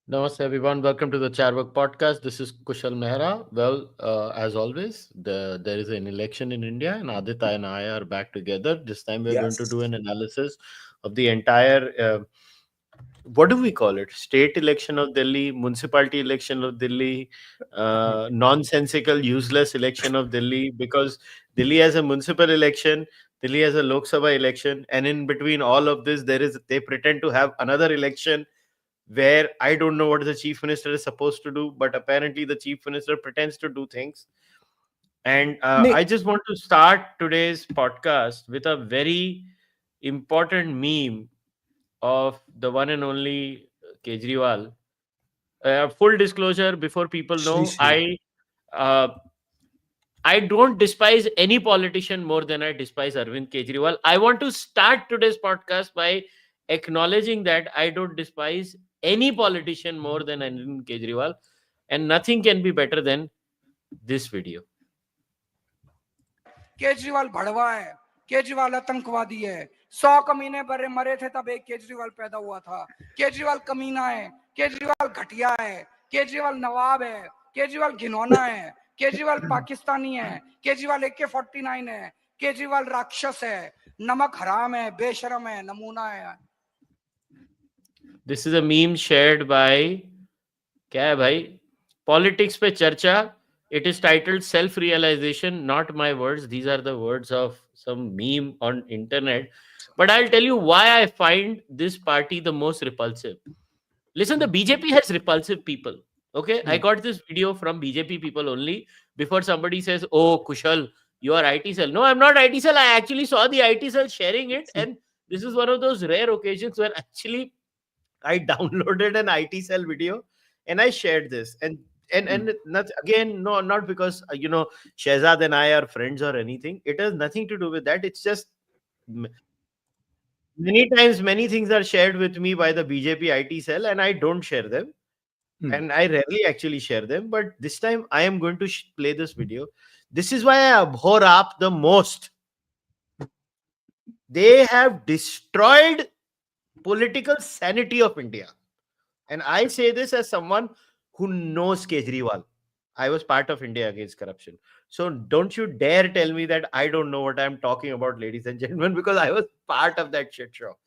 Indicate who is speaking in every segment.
Speaker 1: Namaste, everyone. Welcome to the Cārvāka podcast. This is kushalmehra. Well, as always, there is an election in India, and Aadit and I are back together. This time, we're going to
Speaker 2: Yes.
Speaker 1: do an analysis of the entire what do we call it? State election of Delhi, municipality election of Delhi, nonsensical, useless election of Delhi, because Delhi has a municipal election, Delhi has a Lok Sabha election, and in between all of this, they pretend to have another election where I don't know what the chief minister is supposed to do, but apparently the chief minister pretends to do things. And
Speaker 2: नहीं
Speaker 1: I just want to start today's podcast with a very important meme of the one and only Kejriwal. Full disclosure, before people
Speaker 2: Shri
Speaker 1: know,
Speaker 2: Shri
Speaker 1: uh, I don't despise any politician more than I despise Arvind Kejriwal. I want to start today's podcast by acknowledging that I don't despise any politician more than Arvind Kejriwal, and nothing can be better than this video.
Speaker 3: Kejriwal भड़वा है, केजरीवाल आतंकवादी है। 100 कमीने बड़े मरे थे तब एक केजरीवाल पैदा हुआ था। केजरीवाल कमीना है, केजरीवाल घटिया है, केजरीवाल नवाब है, केजरीवाल घिनौना है, केजरीवाल पाकिस्तानी है, केजरीवाल AK-49 है, केजरीवाल राक्षस है, नमक हराम है, बेशरम है, नमूना है।
Speaker 1: This is a meme shared by क्या है भाई? Politics पे चर्चा. It is titled Self Realization, not my words. These are the words of some meme on internet. But I'll tell you why I find this party the most repulsive. Listen, the BJP has repulsive people. Okay, I got this video from BJP people only before somebody says, "Oh, Kushal, you are IT cell." No, I'm not IT cell. I actually saw the IT cell sharing it, and this is one of those rare occasions where actually I downloaded an IT cell video and I shared this. And not again, no, not because Shehzad and I are friends or anything. It has nothing to do with that. It's just many times many things are shared with me by the BJP IT cell, and I don't share them. And I rarely actually share them. But this time I am going to play this video. This is why I abhor AAP the most. They have destroyed political sanity of India. And I say this as someone who knows Kejriwal. I was part of India Against Corruption. So don't you dare tell me that I don't know what I'm talking about, ladies and gentlemen, because I was part of that shit show.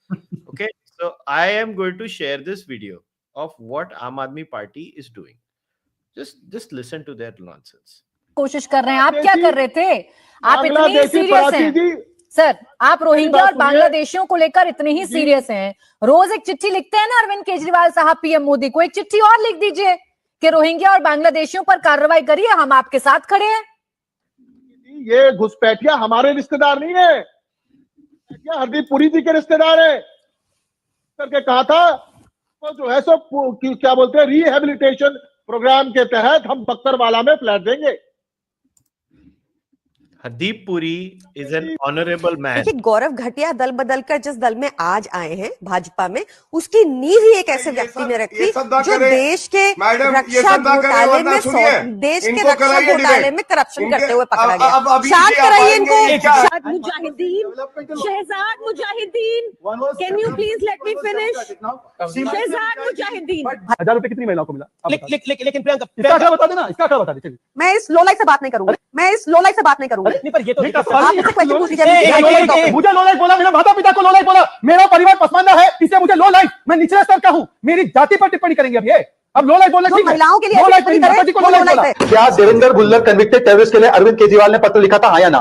Speaker 1: Okay. So I am going to share this video of what Aam Aadmi Party is doing. Just listen to their nonsense.
Speaker 4: कोशिश कर रहे हैं। आप क्या कर रहे थे? आप इतने ही सीरियस हैं सर, आप रोहिंग्या और बांग्लादेशियों को लेकर इतने ही सीरियस हैं। रोज एक चिट्ठी लिखते हैं ना अरविंद केजरीवाल साहब पीएम मोदी को, एक चिट्ठी और लिख दीजिए कि रोहिंग्या और बांग्लादेशियों पर कार्रवाई करिए, हम आपके साथ खड़े हैं।
Speaker 2: ये घुसपैठिया हमारे रिश्तेदार नहीं है, हरदीप पुरी जी के रिश्तेदार है करके कहा था। तो जो है सो क्या बोलते हैं, रिहेबिलिटेशन प्रोग्राम के तहत हम बख्तरवाला में फ्लैट देंगे।
Speaker 1: Hardeep Puri is an honorable man.
Speaker 5: देखिए, गौरव घटिया दल बदल कर जिस दल में आज आए हैं भाजपा में, उसकी नींव ही एक ऐसे व्यक्ति ने रखी जो देश के रक्षा घोटाले में देश के रक्षा घोटाले में करप्शन करते हुए पकड़ा गया। शांत कराइए इनको। Mujahideen, Shahzad Mujahideen, can you please let me finish? Shahzad Mujahideen,
Speaker 6: 1000 रुपए कितनी महिलाओं को मिला?
Speaker 5: लेकिन
Speaker 6: प्रियंका इसका आंकड़ा बता देना, इसका आंकड़ा बता दे।
Speaker 5: मैं इस लोलाइट से बात नहीं करूंगा, मैं इस लोलाइट से बात नहीं करूंगा।
Speaker 6: नहीं, पर ये तो
Speaker 5: आप मुझसे क्वेश्चन पूछ लीजिए।
Speaker 6: मुझे लो लाइफ बोला, मेरे माता पिता को लो लाइफ बोला, मेरा परिवार पसमानदा है, इससे मुझे लो लाइफ, मैं निचले स्तर का हूं, मेरी जाति पर टिप्पणी करेंगे अब ये। अब लो लाइफ बोलना ठीक है,
Speaker 5: महिलाओं के लिए
Speaker 6: लो लाइफ मेरी माता जी को लो लाइफ बोला।
Speaker 7: क्या देवेंद्र गुल्लर कन्विक्टेड टेररिस्ट के लिए अरविंद केजरीवाल ने पत्र लिखा था, हाँ या ना?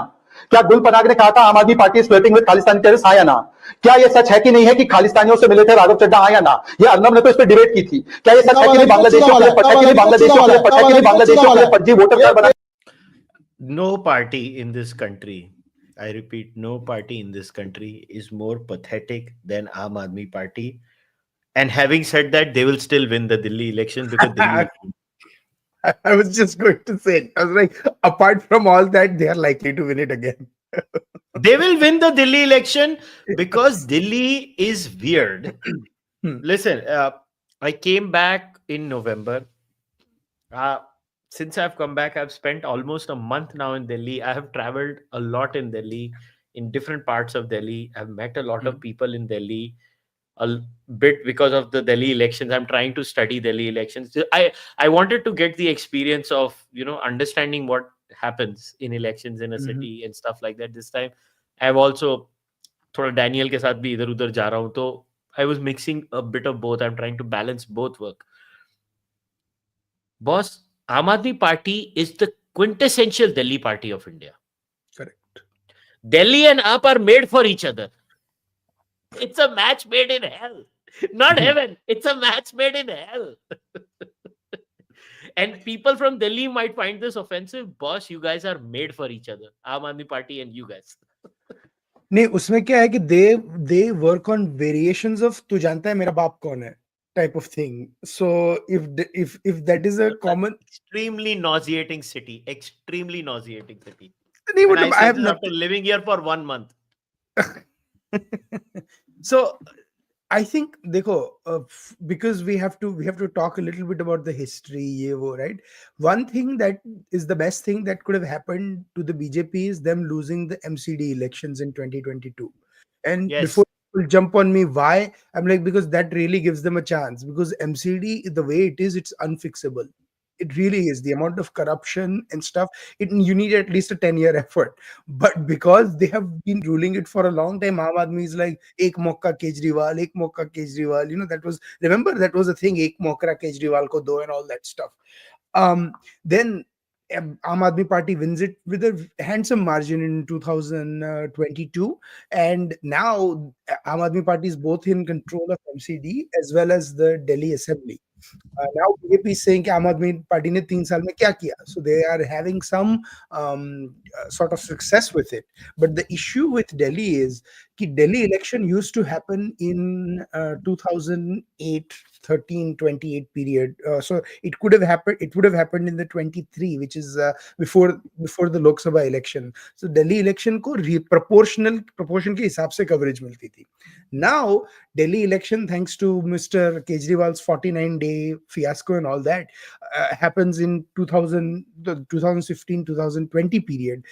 Speaker 7: क्या गुल पनाग ने कहा था आम आदमी party is flirting with Khalistani terrorist, हाँ या ना? क्या ये सच है कि नहीं है कि खालिस्तानियों से मिले थे राघव चड्ढा, हाँ या ना? ये अर्नब ने तो इस पर डिबेट की थी। क्या ये सच है कि नहीं बांग्लादेशियों के लिए फर्जी वोटर कार्ड बना?
Speaker 1: No party in this country, I repeat, no party in this country is more pathetic than Aam Aadmi Party. And having said that, they will still win the Delhi elections because Delhi
Speaker 8: I was just going to say, I was like, apart from all that, they are likely to win it again.
Speaker 1: they will win the Delhi election because Delhi is weird. Listen, I came back in November. Since I've come back, I've spent almost a month now in Delhi. I have traveled a lot in Delhi, in different parts of Delhi. I've met a lot of people in Delhi. bit because of the Delhi elections. I'm trying to study Delhi elections. I wanted to get the experience of, understanding what happens in elections in a city and stuff like that. This time I've also थोड़ा Daniel के साथ भी इधर उधर जा रहा हूँ, तो I was mixing a bit of both. I'm trying to balance both work. Boss, Aam Aadmi Party is the quintessential Delhi party of India.
Speaker 8: Correct.
Speaker 1: Delhi and AAP are made for each other. It's a match made in hell. Not heaven. It's a match made in hell. And people from Delhi might find this offensive. Boss, you guys are made for each other. Aam Aadmi Party and you guys.
Speaker 8: नहीं, उसमें क्या है कि they work on variations of तू जानता है मेरा बाप कौन है type of thing. So if that is a common,
Speaker 1: extremely nauseating city. Extremely nauseating city.
Speaker 8: नहीं,
Speaker 1: And I
Speaker 8: I have
Speaker 1: say this after living here for 1 month.
Speaker 8: So I think देखो, because we have to talk a little bit about the history, ये वो, right? One thing that is the best thing that could have happened to the BJP is them losing the MCD elections in 2022. And
Speaker 1: Yes.
Speaker 8: before people jump on me, why? I'm like, because that really gives them a chance. Because MCD, the way it is, it's unfixable. It really is. The amount of corruption and stuff, you need at least a 10-year effort. But because they have been ruling it for a long time, Aam Aadmi is like, ek mauka Kejriwal, ek mauka Kejriwal. Remember that was a thing, ek mauka Kejriwal ko do and all that stuff. Then Aam Aadmi Party wins it with a handsome margin in 2022. And now Aam Aadmi Party is both in control of MCD as well as the Delhi Assembly. Now BJP is saying कि आम आदमी party ने 3 साल में क्या किया, so they are having some sort of success with it. But the issue with Delhi is कि Delhi election used to happen in 2008, 13, 28 period. So it would have happened in the 23, which is before the Lok Sabha election. So Delhi election को proportion के हिसाब से coverage मिलती थी. Now Delhi election, thanks to Mr. Kejriwal's 49-day fiasco and all that, happens in 2015, 2020 period.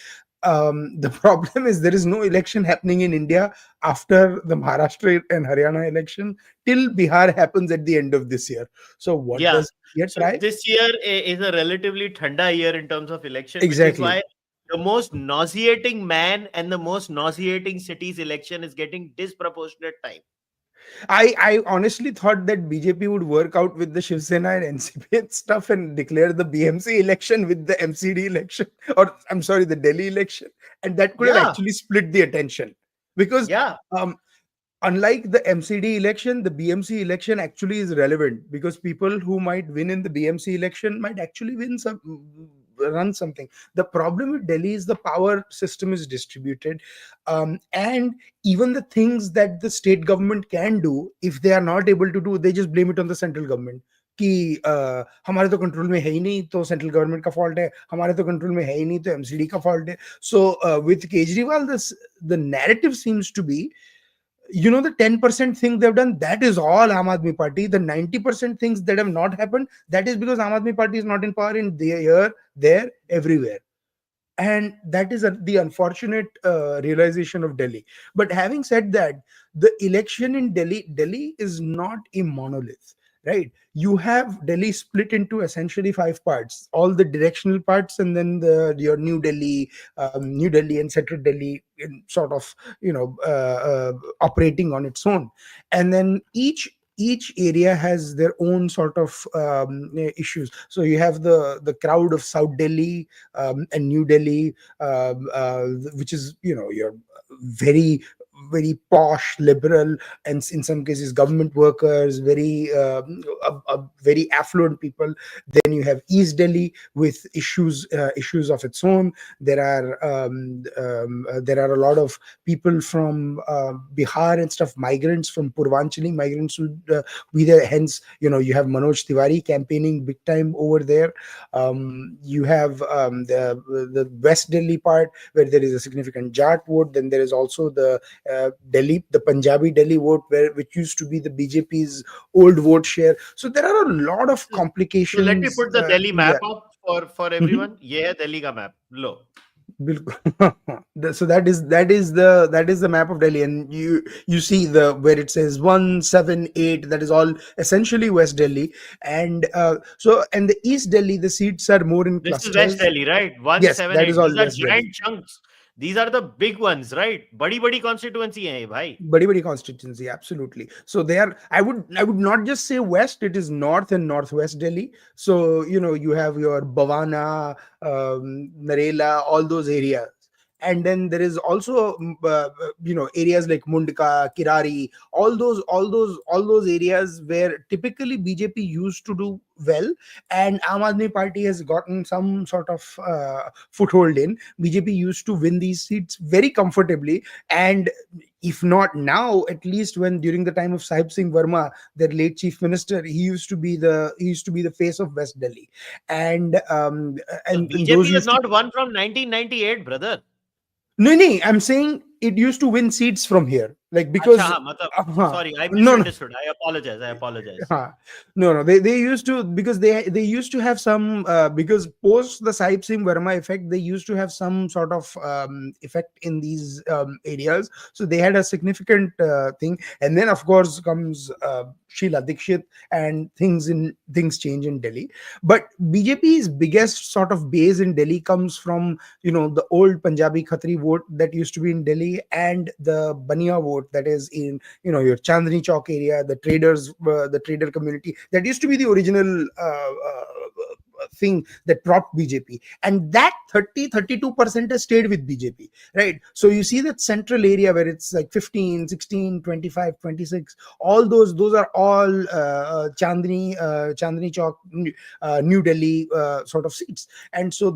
Speaker 8: The problem is there is no election happening in India after the Maharashtra and Haryana election till Bihar happens at the end of this year. So what does it try?
Speaker 1: This year is a relatively thanda year in terms of election,
Speaker 8: Exactly.
Speaker 1: which is why the most nauseating man and the most nauseating city's election is getting disproportionate time.
Speaker 8: I honestly thought that BJP would work out with the Shiv Sena and NCP and stuff and declare the BMC election with the MCD election, or I'm sorry, the Delhi election, and that could have actually split the attention. Because unlike the MCD election, the BMC election actually is relevant because people who might win in the BMC election might actually run something. The problem with Delhi is the power system is distributed, and even the things that the state government can do, if they are not able to do, they just blame it on the central government. कि हमारे तो control में है ही नहीं, तो central government का fault है, हमारे तो कंट्रोल में है ही नहीं, तो एमसीडी का फॉल्ट है. So with Kejriwal, the narrative seems to be, the 10% thing they've done, that is all Aam Aadmi Party. The 90% things that have not happened, that is because Aam Aadmi Party is not in power in here, there, everywhere. And that is the unfortunate realization of Delhi. But having said that, the election in Delhi is not a monolith, right? You have Delhi split into essentially 5 parts, all the directional parts, and then your New Delhi and Central Delhi in sort of, operating on its own. And then each area has their own sort of issues. So you have the crowd of South Delhi and New Delhi, which is, your very, very posh, liberal, and in some cases government workers, very very affluent people. Then you have East Delhi with issues of its own. There are a lot of people from Bihar and stuff, migrants from Purvanchali, migrants who be there. Hence, you have Manoj Tiwari campaigning big time over there. You have the West Delhi part where there is a significant Jat vote. Then there is also the the Punjabi Delhi vote, which used to be the BJP's old vote share. So there are a lot of complications.
Speaker 1: So let me put the Delhi map up for everyone. Yeah, Delhi ka map. Look.
Speaker 8: So that is the map of Delhi, and you see the where it says 178. That is all essentially West Delhi, and and the East Delhi, the seats are more in
Speaker 1: This is West
Speaker 8: clusters.
Speaker 1: Delhi, right?
Speaker 8: Yes, that
Speaker 1: 178.
Speaker 8: is all
Speaker 1: These are
Speaker 8: West Delhi.
Speaker 1: giant chunks. These are the big ones, right? Badi constituency hai, bhai.
Speaker 8: Badi constituency, absolutely. So they are. I would not just say west. It is north and northwest Delhi. So you have your Bhavana, Narela, all those areas, and then there is also areas like Mundka, Kirari, all those areas where typically BJP used to do well, and Aam Aadmi Party has gotten some sort of foothold in. BJP used to win these seats very comfortably, and if not now, at least when during the time of Sahib Singh Verma, their late chief minister, he used to be the face of West Delhi, and
Speaker 1: The
Speaker 8: those
Speaker 1: BJP has
Speaker 8: used to.
Speaker 1: not won from 1998, brother.
Speaker 8: No, no, I'm saying it used to win seats from here, like
Speaker 1: Acha,
Speaker 8: because.
Speaker 1: हाँ, मतलब,
Speaker 8: Uh,
Speaker 1: sorry, I
Speaker 8: no, no,
Speaker 1: misunderstood. I apologize. I apologize.
Speaker 8: no, they used to, because they used to have some because post the Sahib Singh Verma effect, they used to have some sort of effect in these areas. So they had a significant thing, and then of course comes Sheila Dikshit, and things change in Delhi. But BJP's biggest sort of base in Delhi comes from the old Punjabi Khatri vote that used to be in Delhi, and the Bania vote that is in your Chandni Chowk area, the trader community that used to be the original thing that propped BJP, and that 32% has stayed with BJP, right? So you see that central area where it's like 15, 16, 25, 26, all those are all Chandni Chowk, New Delhi sort of seats, and so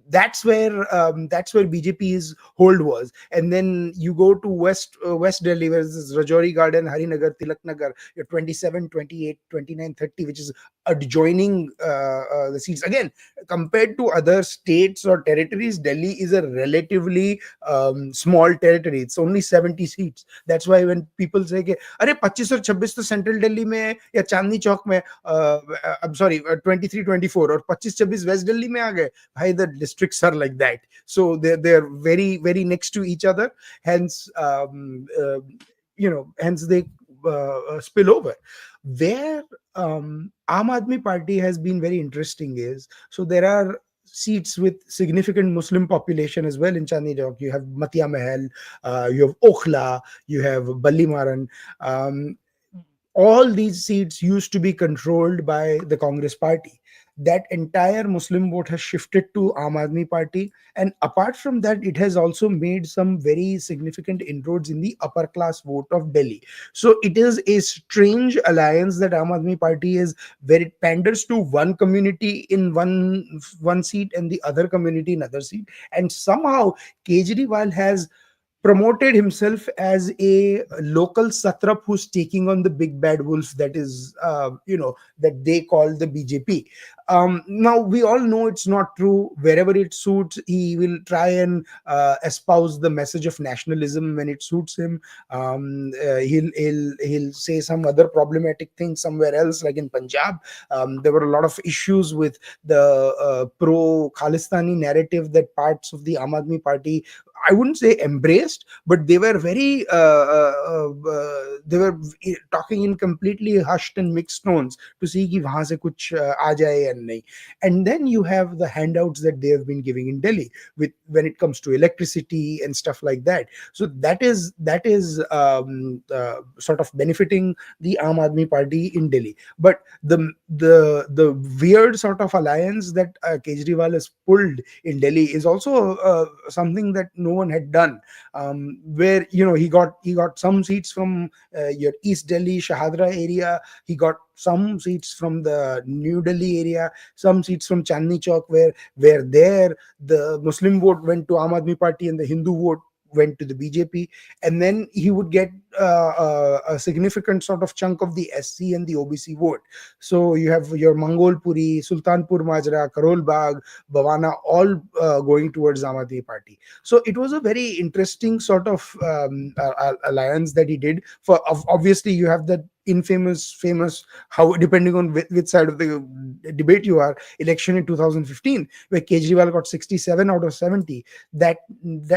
Speaker 8: that's where BJP's hold was. And then you go to West Delhi, where this Rajouri Garden, Harinagar, Tilak Nagar, your 27, 28, 29, 30, which is adjoining the seats. Again, compared to other states or territories, Delhi is a relatively small territory. It's only 70 seats. That's why when people say कि अरे 25 और 26 तो central Delhi में है या चांदनी चौक में, I'm sorry, 23, 24 और 25, 26 waste Delhi में आ गए, भाई, the districts are like that. So they're very, very next to each other. Hence, hence they spill over. Where Aam Aadmi Party has been very interesting is, so there are seats with significant Muslim population as well in Chandni Chowk. You have Matia Mahal, you have Okhla, you have Ballimaran. All these seats used to be controlled by the Congress party. That entire Muslim vote has shifted to Aam Aadmi Party, and apart from that, it has also made some very significant inroads in the upper class vote of Delhi. So it is a strange alliance that Aam Aadmi Party is, where it panders to one community in one seat and the other community in other seat, and somehow Kejriwal has promoted himself as a local satrap who's taking on the big bad wolf that is that they call the BJP. Now we all know it's not true. Wherever it suits, he will try and espouse the message of nationalism. When it suits him, he'll say some other problematic thing somewhere else, like in Punjab. There were a lot of issues with the pro Khalistani narrative that parts of the Aam Aadmi Party, I wouldn't say embraced, but they were very they were talking in completely hushed and mixed tones to see कि वहां से कुछ आ जाए या नहीं. And then you have the handouts that they have been giving in Delhi with when it comes to electricity and stuff like that. So that is sort of benefiting the Aam Aadmi Party in Delhi. But the weird sort of alliance that Kejriwal has pulled in Delhi is also something that no one had done, where he got some seats from your East Delhi Shahadra area, he got some seats from the New Delhi area, some seats from Chandni Chowk, where there the Muslim vote went to Aam Aadmi Party and the Hindu vote went to the BJP, and then he would get a significant sort of chunk of the SC and the OBC vote. So you have your Mangolpuri, Sultanpur Majra, Karol Bagh, Bhavana, all going towards Aam Aadmi Party. So it was a very interesting sort of alliance that he did. For obviously, you have that famous, how depending on which side of the debate you are, election in 2015, where Kejriwal got 67 out of 70. That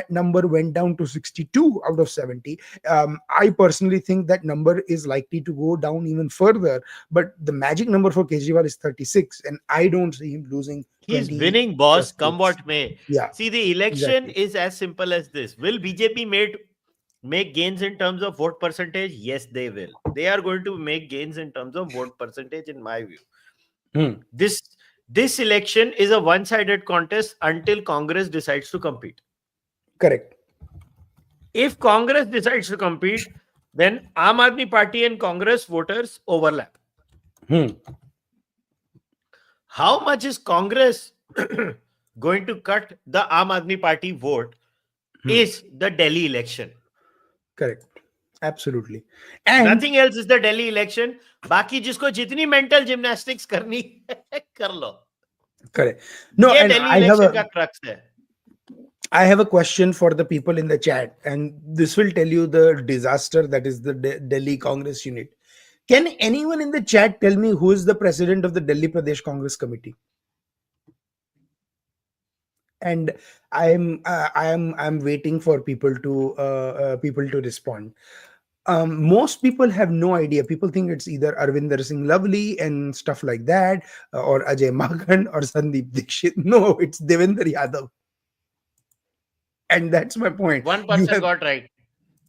Speaker 8: number went down to 62 out of 70. I personally think that number is likely to go down even further, but the magic number for Kejriwal is 36, and I don't see him losing.
Speaker 1: He's winning, boss, come what may.
Speaker 8: Yeah.
Speaker 1: See, the election
Speaker 8: exactly.
Speaker 1: is as simple as this. Will BJP make gains in terms of vote percentage? Yes, they will. They are going to make gains in terms of vote percentage, in my view. This election is a one-sided contest until Congress decides to compete.
Speaker 8: Correct.
Speaker 1: If Congress decides to compete, then Aam Aadmi Party and Congress voters overlap. How much is Congress going to cut the Aam Aadmi Party vote is the Delhi election.
Speaker 8: Correct. Absolutely.
Speaker 1: And nothing else is the Delhi election. Baki jisko jitni mental gymnastics karni hai, kar lo.
Speaker 8: Correct. No,
Speaker 1: Ye
Speaker 8: and
Speaker 1: Delhi election ka crux hai.
Speaker 8: I have a question for the people in the chat, and this will tell you the disaster that is the Delhi Congress unit. Can anyone in the chat tell me who is the president of the Delhi Pradesh Congress Committee? And I'm waiting for people to respond. Most people have no idea. People think it's either Arvinder Singh Lovely and stuff like that, or Ajay Magan or Sandeep Dixit. No, it's Devendra Yadav. And that's my point.
Speaker 1: One person got right.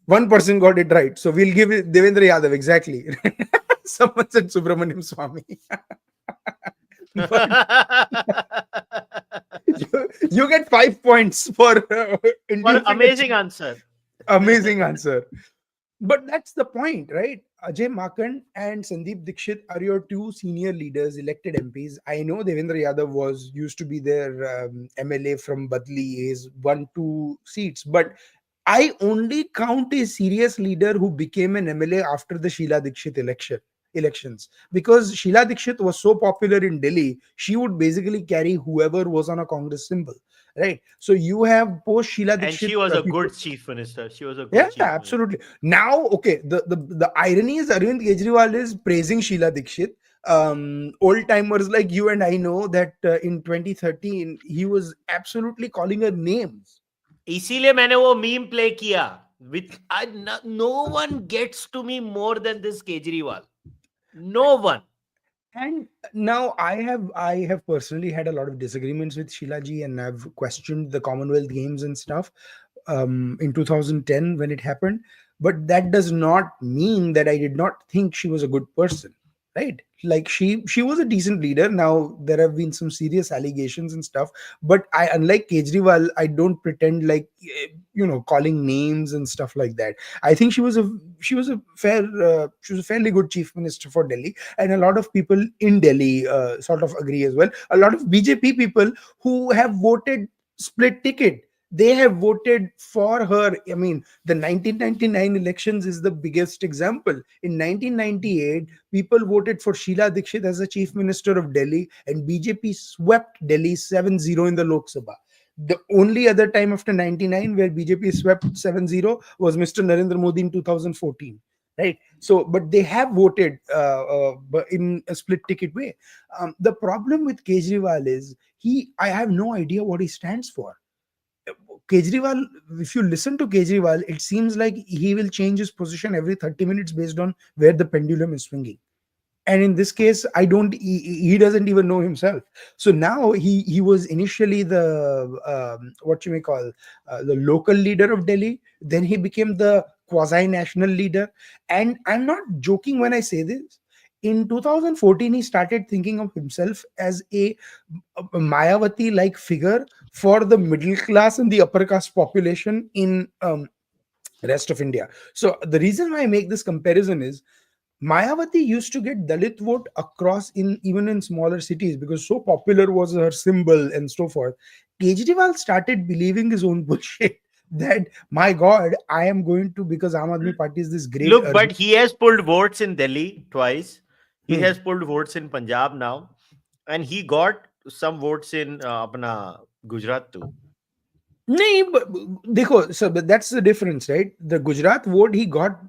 Speaker 8: One person got it right. So we'll give it Devendra Yadav, exactly. Someone said Subramaniam Swamy. you get 5 points for
Speaker 1: amazing answer.
Speaker 8: Amazing answer. But that's the point, right? Ajay Makan and Sandeep Dixit are your two senior leaders, elected MPs. I know Devendra Yadav used to be their MLA from Badli, is 1-2 seats, but I only count a serious leader who became an MLA after the Sheila Dixit elections, because Sheila Dixit was so popular in Delhi, she would basically carry whoever was on a Congress symbol, right? So you have post Sheila Dixit,
Speaker 1: and she was a good chief minister. She was a good chief
Speaker 8: absolutely minister. Now, okay, the irony is Arvind Kejriwal is praising Sheila Dixit. Old timers like you and I know that in 2013 he was absolutely calling her names.
Speaker 1: इसीलिए मैंने वो meme play किया. With no one gets to me more than this Kejriwal. No one.
Speaker 8: And now I have personally had a lot of disagreements with Sheila ji, and I've questioned the Commonwealth Games and stuff in 2010 when it happened. But that does not mean that I did not think she was a good person, right? Like she was a decent leader. Now there have been some serious allegations and stuff, but unlike Kejriwal, I don't pretend like calling names and stuff like that. I think she was a fairly good chief minister for Delhi, and a lot of people in Delhi sort of agree as well. A lot of BJP people who have voted split ticket, they have voted for her. I mean, the 1999 elections is the biggest example. In 1998, people voted for Sheila Dixit as the chief minister of Delhi, and BJP swept Delhi 7-0 in the Lok Sabha. The only other time after 99 where BJP swept 7-0 was Mr. Narendra Modi in 2014. Right. So, but they have voted in a split ticket way. The problem with Kejriwal is I have no idea what he stands for. Kejriwal, if you listen to Kejriwal, it seems like he will change his position every 30 minutes based on where the pendulum is swinging. And in this case, he doesn't even know himself. So now he was initially the what you may call the local leader of Delhi. Then he became the quasi-national leader. And I'm not joking when I say this. In 2014, he started thinking of himself as a Mayawati-like figure for the middle class and the upper caste population in rest of India. So the reason why I make this comparison is Mayawati used to get Dalit vote across even in smaller cities because so popular was her symbol and so forth. Kejriwal started believing his own bullshit that my God, I am going to, because Aam Aadmi Party is this great.
Speaker 1: Look, but he has pulled votes in Delhi twice. He
Speaker 8: Hmm.
Speaker 1: has pulled votes in Punjab now, and he got some votes in apna Gujarat too.
Speaker 8: No, but dekho, so but that's the difference, right? The Gujarat vote he got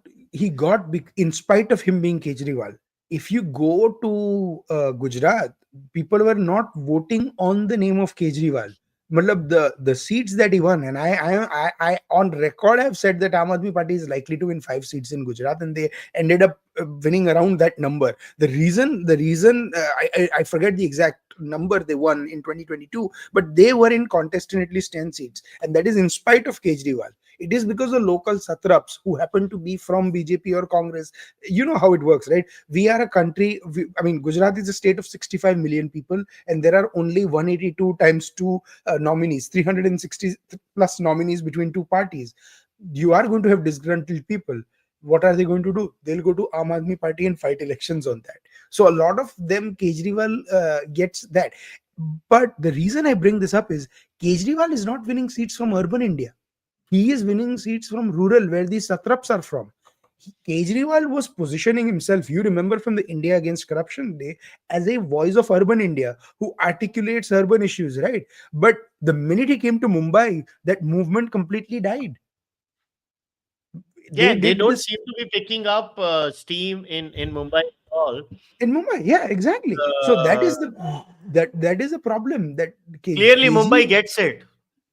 Speaker 8: in spite of him being Kejriwal. If you go to Gujarat, people were not voting on the name of Kejriwal. Matlab, the seats that he won, and I on record have said that Aam Aadmi Party is likely to win 5 seats in Gujarat, and they ended up winning around that number. The reason I forget the exact number they won in 2022, but they were in contest in at least 10 seats, and that is in spite of Kejriwal. It is because the local satraps who happen to be from BJP or Congress, you know how it works, right? We are a country, Gujarat is a state of 65 million people, and there are only 182 times 2 nominees, 360 plus nominees between two parties. You are going to have disgruntled people. What are they going to do? They'll go to Aam Aadmi Party and fight elections on that. So a lot of them, Kejriwal gets that. But the reason I bring this up is Kejriwal is not winning seats from urban India. He is winning seats from rural, where these satraps are from. Kejriwal was positioning himself, you remember from the India Against Corruption Day, as a voice of urban India who articulates urban issues, right? But the minute he came to Mumbai, that movement completely died.
Speaker 1: Yeah, they don't seem to be picking up steam in Mumbai at all.
Speaker 8: In Mumbai, yeah, exactly. So that is the problem. That
Speaker 1: clearly Mumbai gets it.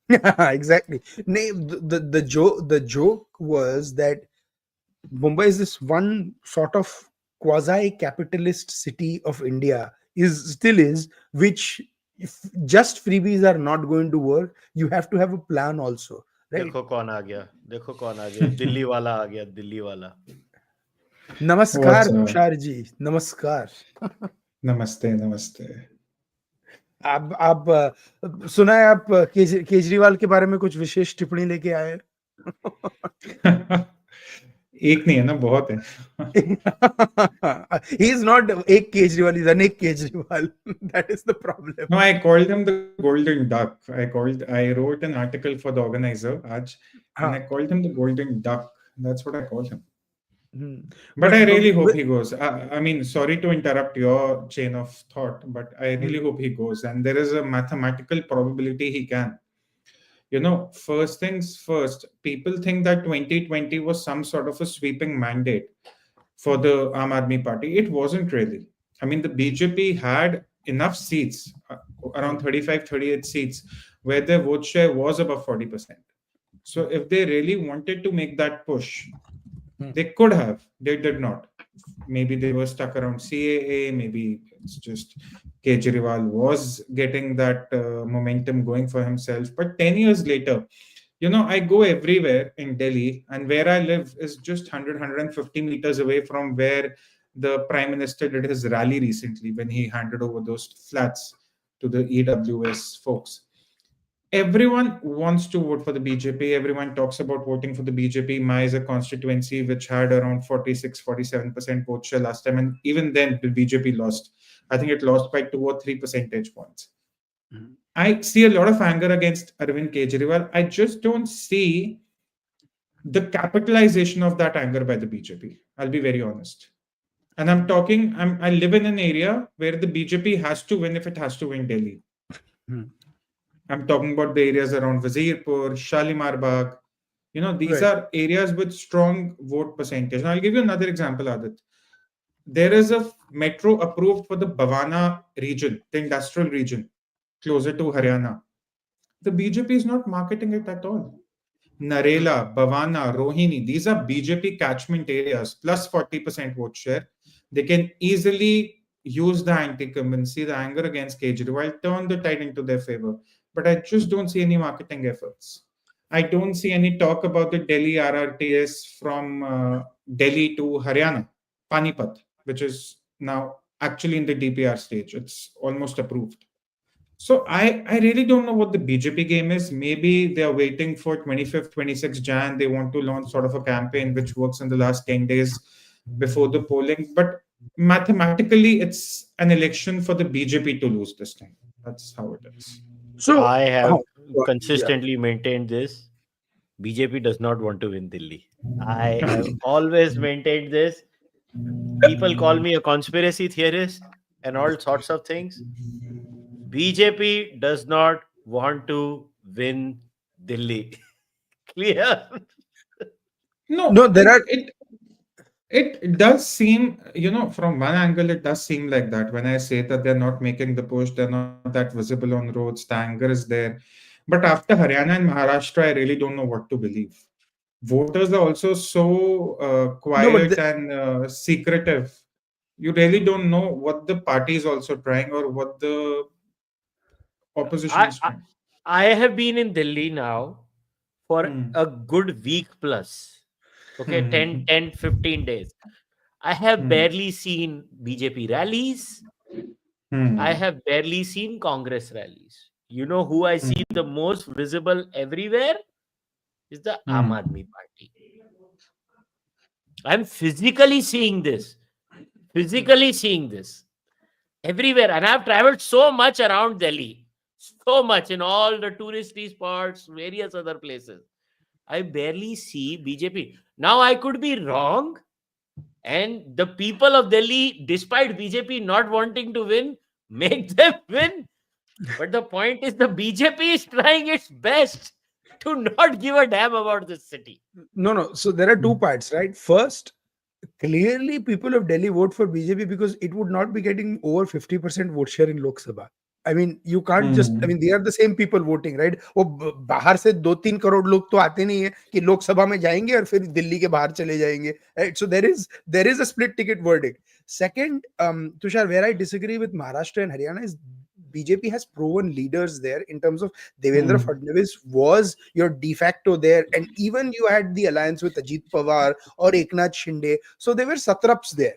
Speaker 8: Exactly. The joke was that Mumbai is this one sort of quasi-capitalist city of India, still is, which if just freebies are not going to work, you have to have a plan also, right?
Speaker 1: देखो कौन आ गया दिल्ली वाला आ गया दिल्ली वाला
Speaker 8: नमस्कार तुषार जी, नमस्कार।
Speaker 9: नमस्ते।
Speaker 8: आप सुना है आप केजरीवाल के बारे में कुछ विशेष टिप्पणी लेके आए?
Speaker 9: एक नहीं है ना, बहुत है।
Speaker 8: He is not एक केजरीवाल, he is अनेक Kejriwal. That is the problem.
Speaker 9: No, I called him the golden duck. I wrote an article for the organizer, Aaj, and I called him the golden duck. That's what I called him. But I really hope he goes. I mean, sorry to interrupt your chain of thought, but I really hope he goes. And there is a mathematical probability he can. You know, first things first, people think that 2020 was some sort of a sweeping mandate for the Aam Aadmi Party. It wasn't really. I mean, the BJP had enough seats, around 35, 38 seats, where their vote share was above 40%. So if they really wanted to make that push, they could have. They did not. Maybe they were stuck around CAA. Maybe it's just Kejriwal was getting that momentum going for himself. But 10 years later, you know, I go everywhere in Delhi, and where I live is just 150 meters away from where the Prime Minister did his rally recently when he handed over those flats to the EWS folks. Everyone wants to vote for the BJP. Everyone talks about voting for the BJP. Mai is a constituency which had around 46-47% vote share last time. And even then, the BJP lost. I think it lost by 2 or 3 percentage points. I see a lot of anger against Arvind Kejriwal. I just don't see the capitalization of that anger by the BJP. I'll be very honest. And I live in an area where the BJP has to win if it has to win Delhi. I'm talking about the areas around Wazirpur, Shalimar Bagh. You know, these are areas with strong vote percentage. Now, I'll give you another example, Aadit. There is a metro approved for the Bhavana region, the industrial region, closer to Haryana. The BJP is not marketing it at all. Narela, Bhavana, Rohini, these are BJP catchment areas, plus 40% vote share. They can easily use the anti-incumbency, the anger against Kejriwal, turn the tide into their favor. But I just don't see any marketing efforts. I don't see any talk about the Delhi RRTS from Delhi to Haryana, Panipat, which is now actually in the DPR stage. It's almost approved. So I really don't know what the BJP game is. Maybe they are waiting for 25th, 26th Jan. They want to launch sort of a campaign which works in the last 10 days before the polling. But mathematically, it's an election for the BJP to lose this time. That's how it is.
Speaker 1: So I have consistently maintained this. BJP does not want to win Delhi. I have always maintained this. People call me a conspiracy theorist and all sorts of things. BJP does not want to win Delhi. Clear?
Speaker 9: No, it does seem, from one angle, it does seem like that. When I say that they're not making the push, they're not that visible on roads, the anger is there. But after Haryana and Maharashtra, I really don't know what to believe. Voters are also so quiet and secretive. You really don't know what the party is also trying or what the opposition is trying.
Speaker 1: I have been in Delhi now for a good week plus. Okay, 10, 15 days. I have barely seen BJP rallies. I have barely seen Congress rallies. You know who I see the most visible everywhere? Is the Aam Aadmi Party. I'm physically seeing this. Everywhere. And I've traveled so much around Delhi. So much in all the touristy spots, various other places. I barely see BJP. Now I could be wrong. And the people of Delhi, despite BJP not wanting to win, make them win. But the point is the BJP is trying its best to not give a damn about this city.
Speaker 8: No. So there are two parts, right? First, clearly people of Delhi vote for BJP because it would not be getting over 50% vote share in Lok Sabha. I mean, you can't just, I mean, they are the same people voting, right? वो बाहर से 2-3 करोड़ लोग तो आते नहीं है कि लोकसभा में जाएंगे और फिर दिल्ली के बाहर चले जाएंगे, right? So there is a split ticket verdict. Second, Tushar, where I disagree with Maharashtra and Haryana is BJP has proven leaders there in terms of Devendra Fadnavis was your de facto there, and even you had the alliance with Ajit Pawar or Eknath Shinde, so there were satraps there.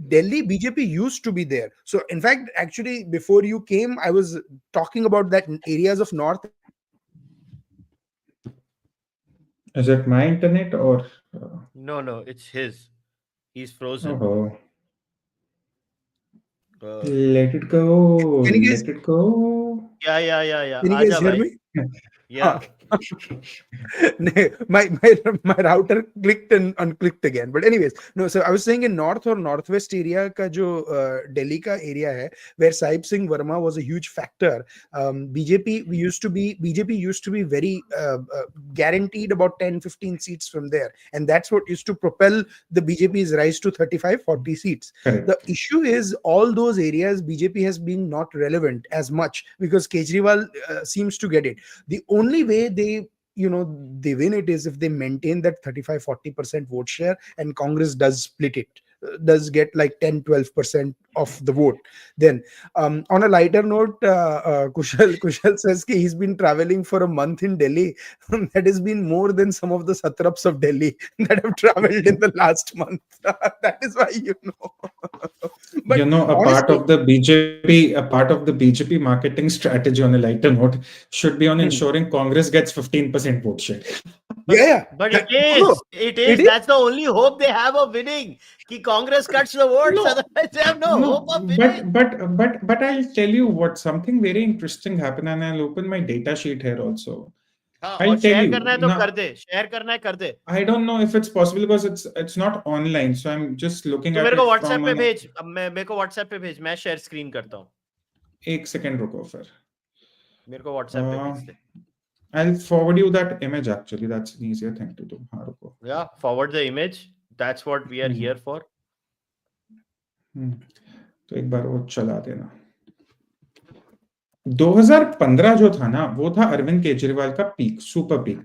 Speaker 8: Delhi BJP used to be there. So in fact, actually, before you came, I was talking about that areas of north.
Speaker 9: Is it my internet or?
Speaker 1: No, it's his. He's frozen.
Speaker 9: Oh. Let it go.
Speaker 8: Can you guys,
Speaker 9: let it go.
Speaker 1: Yeah.
Speaker 8: Can you guys hear me?
Speaker 1: Yeah.
Speaker 8: my router clicked and unclicked again, but anyways, no, so I was saying in north or northwest area ka jo Delhi ka area hai, where Sahib Singh Verma was a huge factor. BJP used to be very guaranteed about 10-15 seats from there, and that's what used to propel the BJP's rise to 35-40 seats.
Speaker 9: Correct.
Speaker 8: The issue is all those areas BJP has been not relevant as much because Kejriwal seems to get it. The only way they win it is if they maintain that 35-40% vote share and Congress does split it, does get like 10-12% of the vote. Then on a lighter note, Kushal says that he's been traveling for a month in Delhi. That has been more than some of the satraps of Delhi that have traveled in the last month. That is why But
Speaker 9: a part of the BJP marketing strategy, on a lighter note, should be on ensuring Congress gets 15% vote share.
Speaker 8: Yeah.
Speaker 1: But it is. That's the only hope they have of winning. Ki Congress cuts the votes, otherwise they have no hope of winning.
Speaker 9: But I'll tell you what, something very interesting happened, and I'll open my data sheet here also. I'll tell you.
Speaker 1: Share करना है कर दे.
Speaker 9: I don't know if it's possible because it's not online, so I'm just looking at it.
Speaker 1: मेरे को WhatsApp पे भेज. मेरे को WhatsApp पे भेज. मैं share screen करता हूँ.
Speaker 9: एक second रुको फिर.
Speaker 1: मेरे को WhatsApp पे भेज दे.
Speaker 9: I'll forward you that image actually. That's an easier thing to do.
Speaker 1: Yeah, forward the image. That's what we are here for.
Speaker 9: तो एक बार वो चला देना. 2015 जो था ना, वो था अरविंद केजरीवाल का peak, super peak.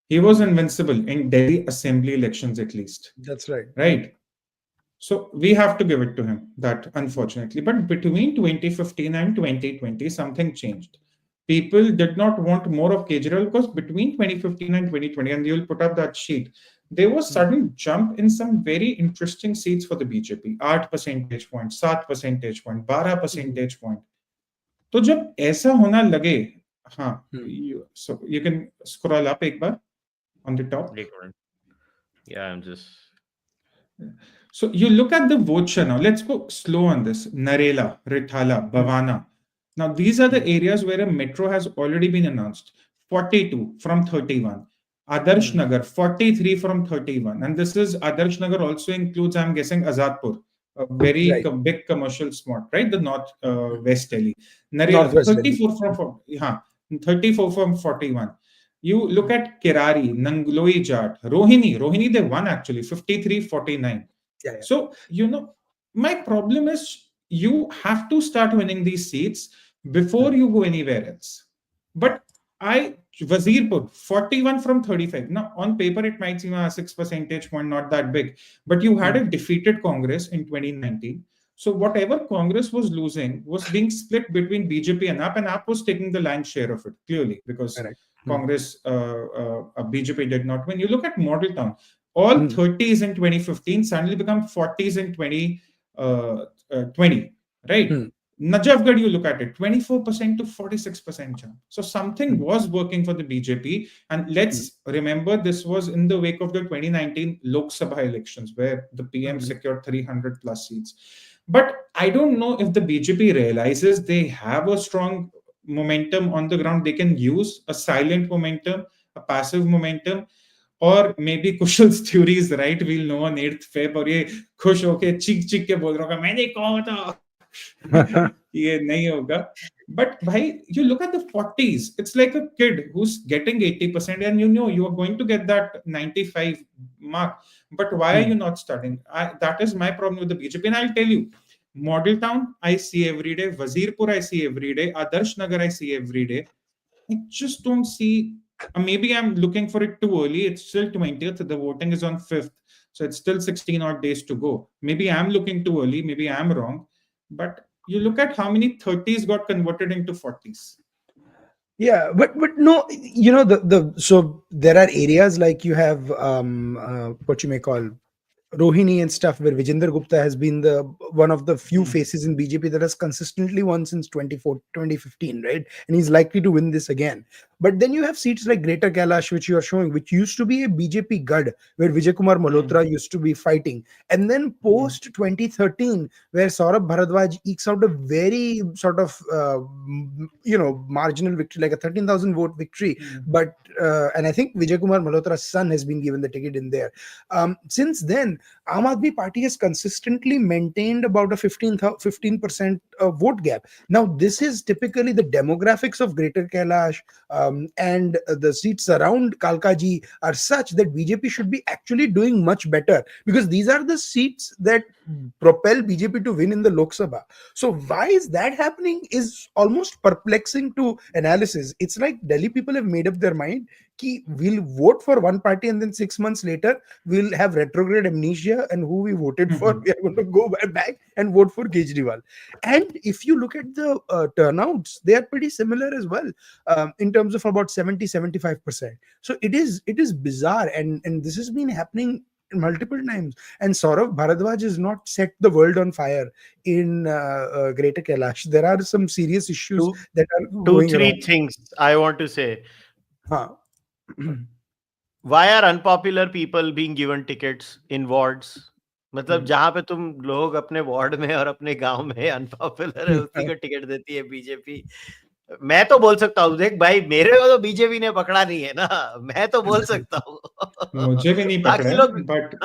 Speaker 9: He was invincible in Delhi assembly elections at least.
Speaker 8: That's right.
Speaker 9: Right. So we have to give it to him, that unfortunately. But between 2015 and 2020, something changed. People did not want more of Kejriwal because between 2015 and 2020, and you'll put up that sheet, there was sudden jump in some very interesting seats for the BJP. 8 percentage points, 7 percentage points, 12 percentage points. तो जब ऐसा होना लगे, so you can scroll up एक बार on the top.
Speaker 1: Yeah, I'm just.
Speaker 9: So you look at the vote share now. Let's go slow on this. Narela, Rithala, Bhavana. Now these are the areas where a metro has already been announced. 42 from 31. Adarsh Nagar, 43 from 31. And this is Adarsh Nagar also includes, I'm guessing, Azadpur, a very big commercial spot, right? The north west Delhi. Narela, 34 from 34 from 41. You look at Kirari, Nangloi Jat, Rohini, they won actually, 53-49. So, my problem is you have to start winning these seats before you go anywhere else. But Wazirpur, 41 from 35. Now, on paper, it might seem a 6 percentage point, not that big. But you had a defeated Congress in 2019. So whatever Congress was losing was being split between BJP and AAP was taking the lion's share of it, clearly, because Congress, BJP did not win. You look at Model Town, all 30s in 2015 suddenly become 40s in 2020, right? Najafgarh, you look at it, 24% to 46% jump. So something was working for the BJP. And let's remember, this was in the wake of the 2019 Lok Sabha elections, where the PM secured 300 plus seats. But I don't know if the BJP realizes they have a strong momentum on the ground. They can use a silent momentum, a passive momentum, or maybe Kushal's theory is right. We'll know on 8th Feb, और ये खुश होके चीख के बोल रहा होगा मैंने कहा था ये नहीं होगा. But bhai, you look at the 40s, it's like a kid who's getting 80% and you are going to get that 95 mark. But why are you not studying? That is my problem with the BJP. And I'll tell you, Model Town, I see every day. Wazirpur, I see every day. Adarsh Nagar, I see every day. I just don't see. Maybe I'm looking for it too early. It's still 20th. The voting is on 5th. So it's still 16 odd days to go. Maybe I'm looking too early. Maybe I'm wrong. But you look at how many 30s got converted into 40s.
Speaker 8: Yeah, but no, so there are areas like you have what you may call Rohini and stuff, where Vijender Gupta has been one of the few faces in BJP that has consistently won since 2015, right? And he's likely to win this again. But then you have seats like Greater Kailash, which you are showing, which used to be a BJP Gad, where Vijay Kumar Malhotra used to be fighting. And then post 2013, where Saurabh Bharadwaj ekes out a very sort of, marginal victory, like a 13,000 vote victory. But, and I think Vijay Kumar Malhotra's son has been given the ticket in there. Since then, Aam Aadmi Party has consistently maintained about a 15% vote gap. Now, this is typically the demographics of Greater Kailash, and the seats around Kalkaji are such that BJP should be actually doing much better, because these are the seats that propel BJP to win in the Lok Sabha. So why is that happening is almost perplexing to analysis. It's like Delhi people have made up their mind कि we'll vote for one party and then 6 months later we'll have retrograde amnesia, and who we voted for, we are going to go back and vote for Kejriwal. And if you look at the turnouts, they are pretty similar as well, in terms of about 70-75%. So it is bizarre, and this has been happening multiple times. And Saurabh Bharadwaj has not set the world on fire in Greater Kailash. There are some serious issues that are going
Speaker 1: three
Speaker 8: around.
Speaker 1: things I want to say. Why are unpopular people being given tickets in wards? मतलब जहां पे तुम लोग अपने ward में और अपने गांव में अनपॉपुलर है, उसी को टिकट देती है बीजेपी. मैं तो बोल सकता हूँ, देख भाई, मेरे को तो बीजेपी ने पकड़ा नहीं है ना, मैं तो बोल सकता हूँ.
Speaker 9: मुझे भी नहीं पकड़ा है, but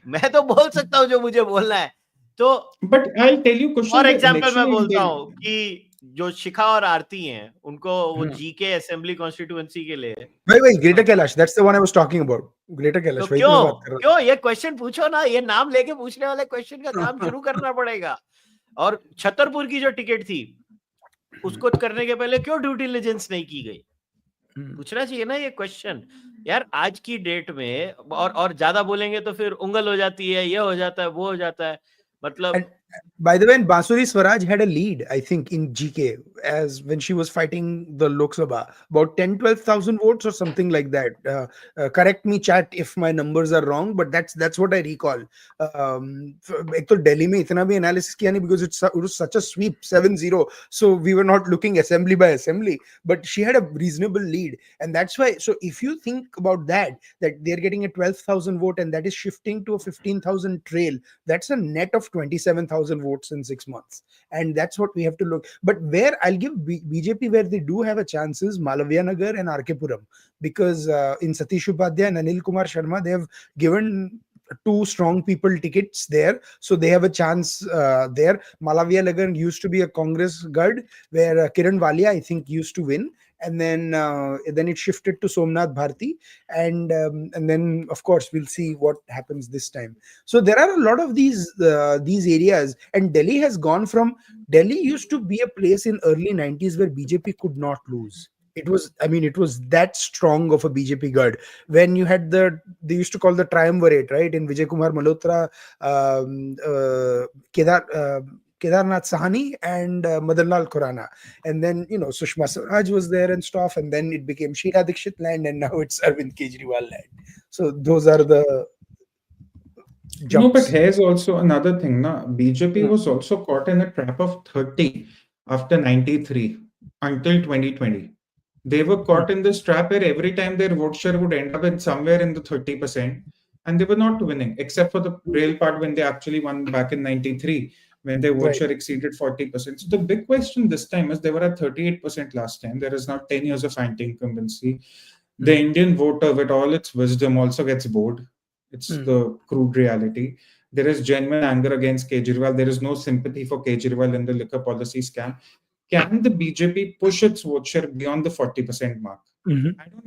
Speaker 1: मैं तो बोल सकता हूँ जो मुझे बोलना है. तो
Speaker 9: but I'll tell you, Kushal,
Speaker 1: for example मैं बोलता हूँ कि जो शिखा और आरती हैं, उनको वो जीके असेंबली कॉन्स्टिट्यूएंसी के लिए
Speaker 8: भाई Greater Kailash, that's the one I was talking about. Greater Kailash.
Speaker 1: तो क्यों ये क्वेश्चन पूछो ना, ये नाम लेके पूछने वाले क्वेश्चन का काम शुरू करना पड़ेगा. और छतरपुर की जो टिकट थी, उसको करने के पहले क्यों ड्यू डिलिजेंस नहीं की गई? पूछना चाहिए ना ये क्वेश्चन यार. आज की डेट में और ज्यादा बोलेंगे तो फिर उंगल हो जाती है, ये हो जाता है, वो हो जाता है. मतलब
Speaker 8: by the way, Basuri Swaraj had a lead, I think, in GK as when she was fighting the Lok Sabha, about 10-12,000 votes or something like that. Correct me, chat, if my numbers are wrong, but that's what I recall. एक तो Delhi में इतना भी analysis किया नहीं, because it was such a sweep, 7-0. So we were not looking assembly by assembly, but she had a reasonable lead, and that's why. So if you think about that they're getting a 12,000 vote and that is shifting to a 15,000 trail, that's a net of 27,000 1,000 votes in 6 months. And that's what we have to look. But where I'll give BJP where they do have a chance is Malaviya Nagar and RK Puram, because in Satish Upadhyay and Anil Kumar Sharma, they have given two strong people tickets there, so they have a chance there. Malaviya Nagar used to be a Congress gad where Kiran Walia, I think, used to win, and then it shifted to Somnath Bharti, and then of course we'll see what happens this time. So there are a lot of these areas, and Delhi has gone from, Delhi used to be a place in early 90s where BJP could not lose. It was that strong of a BJP guard. When you had they used to call the triumvirate, right? In Vijay Kumar Malhotra, Kedarnath Sahani, and Madanlal Khurana. And then, Sushma Swaraj was there and stuff. And then it became Sheila Dikshit land, and now it's Arvind Kejriwal land. So those are the jumps.
Speaker 9: No, but here's also another thing. BJP was also caught in a trap of 30 after 93 until 2020. They were caught in this trap where every time their vote share would end up in somewhere in the 30%, and they were not winning, except for the real part when they actually won back in 93, when their vote share exceeded 40%. So the big question this time is, they were at 38% last time. There is now 10 years of anti-incumbency. The Indian voter, with all its wisdom, also gets bored. It's the crude reality. There is genuine anger against Kejriwal. There is no sympathy for Kejriwal in the liquor policy scam. Can the BJP push its vote share beyond the 40% mark?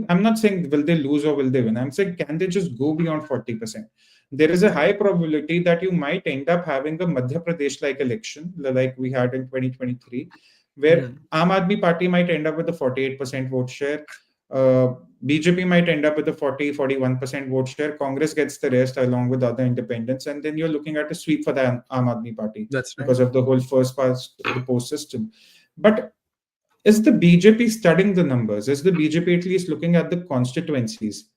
Speaker 9: I'm not saying will they lose or will they win. I'm saying, can they just go beyond 40%? There is a high probability that you might end up having a Madhya Pradesh-like election, like we had in 2023, where Aam Aadmi Party might end up with a 48% vote share. BJP might end up with a 40-41% vote share. Congress gets the rest along with other independents. And then you're looking at a sweep for the Aam Aadmi Party.
Speaker 8: That's right.
Speaker 9: Because of the whole first past the post system. But is the BJP studying the numbers? Is the BJP at least looking at the constituencies?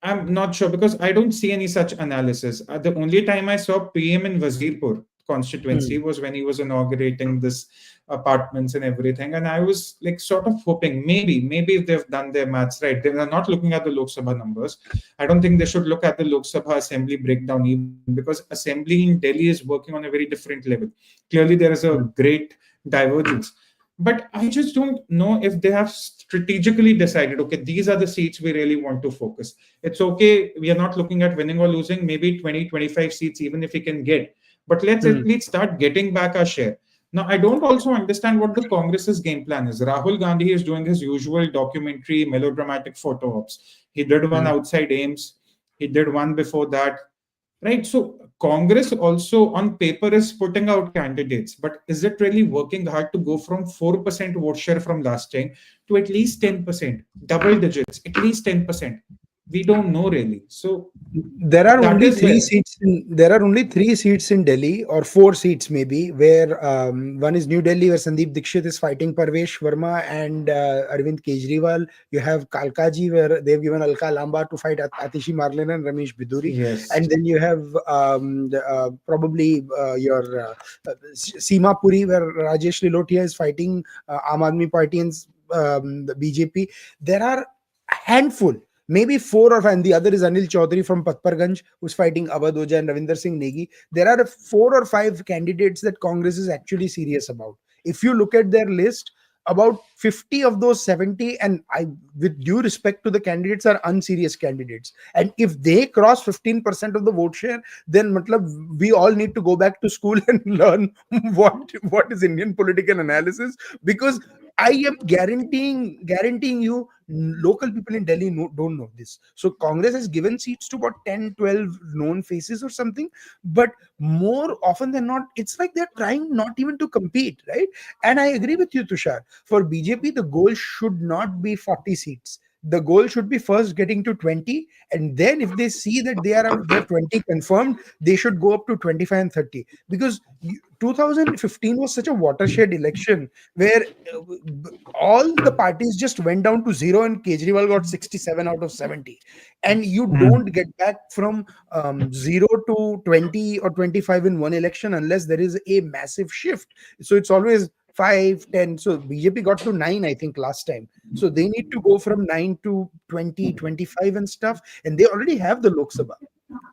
Speaker 9: I'm not sure, because I don't see any such analysis. The only time I saw PM in Wazirpur constituency was when he was inaugurating this apartments and everything. And I was like sort of hoping maybe if they've done their maths right. They are not looking at the Lok Sabha numbers. I don't think they should look at the Lok Sabha assembly breakdown even, because assembly in Delhi is working on a very different level. Clearly, there is a great divergence. But I just don't know if they have strategically decided, okay, these are the seats we really want to focus. It's okay, we are not looking at winning or losing, maybe 20, 25 seats, even if we can get. But let's at least start getting back our share. Now, I don't also understand what the Congress's game plan is. Rahul Gandhi is doing his usual documentary, melodramatic photo ops. He did one outside AIMS. He did one before that. Right? So Congress also on paper is putting out candidates, but is it really working hard to go from 4% vote share from last time to at least 10%, double digits, at least 10%? We don't know really. So
Speaker 8: there are only three seats. There are only 3 seats in Delhi, or 4 seats maybe, where one is New Delhi, where Sandeep Dikshit is fighting Parvesh Verma and Arvind Kejriwal. You have Kalkaji, where they've given Alka Lamba to fight Atishi Marlena and Ramesh Biduri.
Speaker 9: Yes.
Speaker 8: And then you have probably your Seema Puri, where Rajesh Lilotia is fighting Aam Aadmi Party and the BJP. There are a handful. Maybe 4 or 5, and the other is Anil Chaudhary from Patparganj, who's fighting Abad Oja and Ravinder Singh Negi. There are 4 or 5 candidates that Congress is actually serious about. If you look at their list, about 50 of those 70, and with due respect to the candidates, are unserious candidates. And if they cross 15% of the vote share, then we all need to go back to school and learn what is Indian political analysis, because I am guaranteeing you, local people in Delhi don't know this. So Congress has given seats to about 10, 12 known faces or something, but more often than not, it's like they're trying not even to compete, right? And I agree with you, Tushar. For BJP, the goal should not be 40 seats. The goal should be first getting to 20, and then if they see that they're 20 confirmed, they should go up to 25 and 30. Because 2015 was such a watershed election where all the parties just went down to 0 and Kejriwal got 67 out of 70. And you don't get back from 0 to 20 or 25 in one election unless there is a massive shift. So it's always 5, 10. So BJP got to 9, I think, last time. So they need to go from 9 to 20, 25 and stuff. And they already have the Lok Sabha.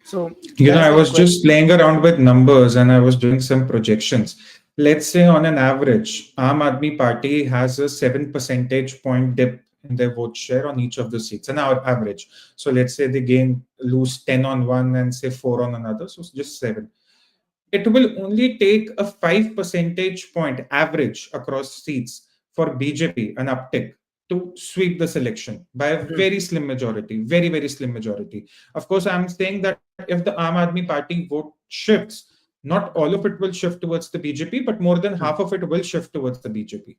Speaker 8: So
Speaker 9: I was just playing around with numbers and I was doing some projections. Let's say on an average, Aam Aadmi Party has a 7 percentage point dip in their vote share on each of the seats, an average. So let's say they lose 10 on one and say 4 on another, so just 7. It will only take a 5 percentage point average across seats for BJP, an uptick, to sweep this election by a very slim majority, very, very slim majority. Of course, I'm saying that if the Aam Aadmi Party vote shifts, not all of it will shift towards the BJP, but more than half of it will shift towards the BJP.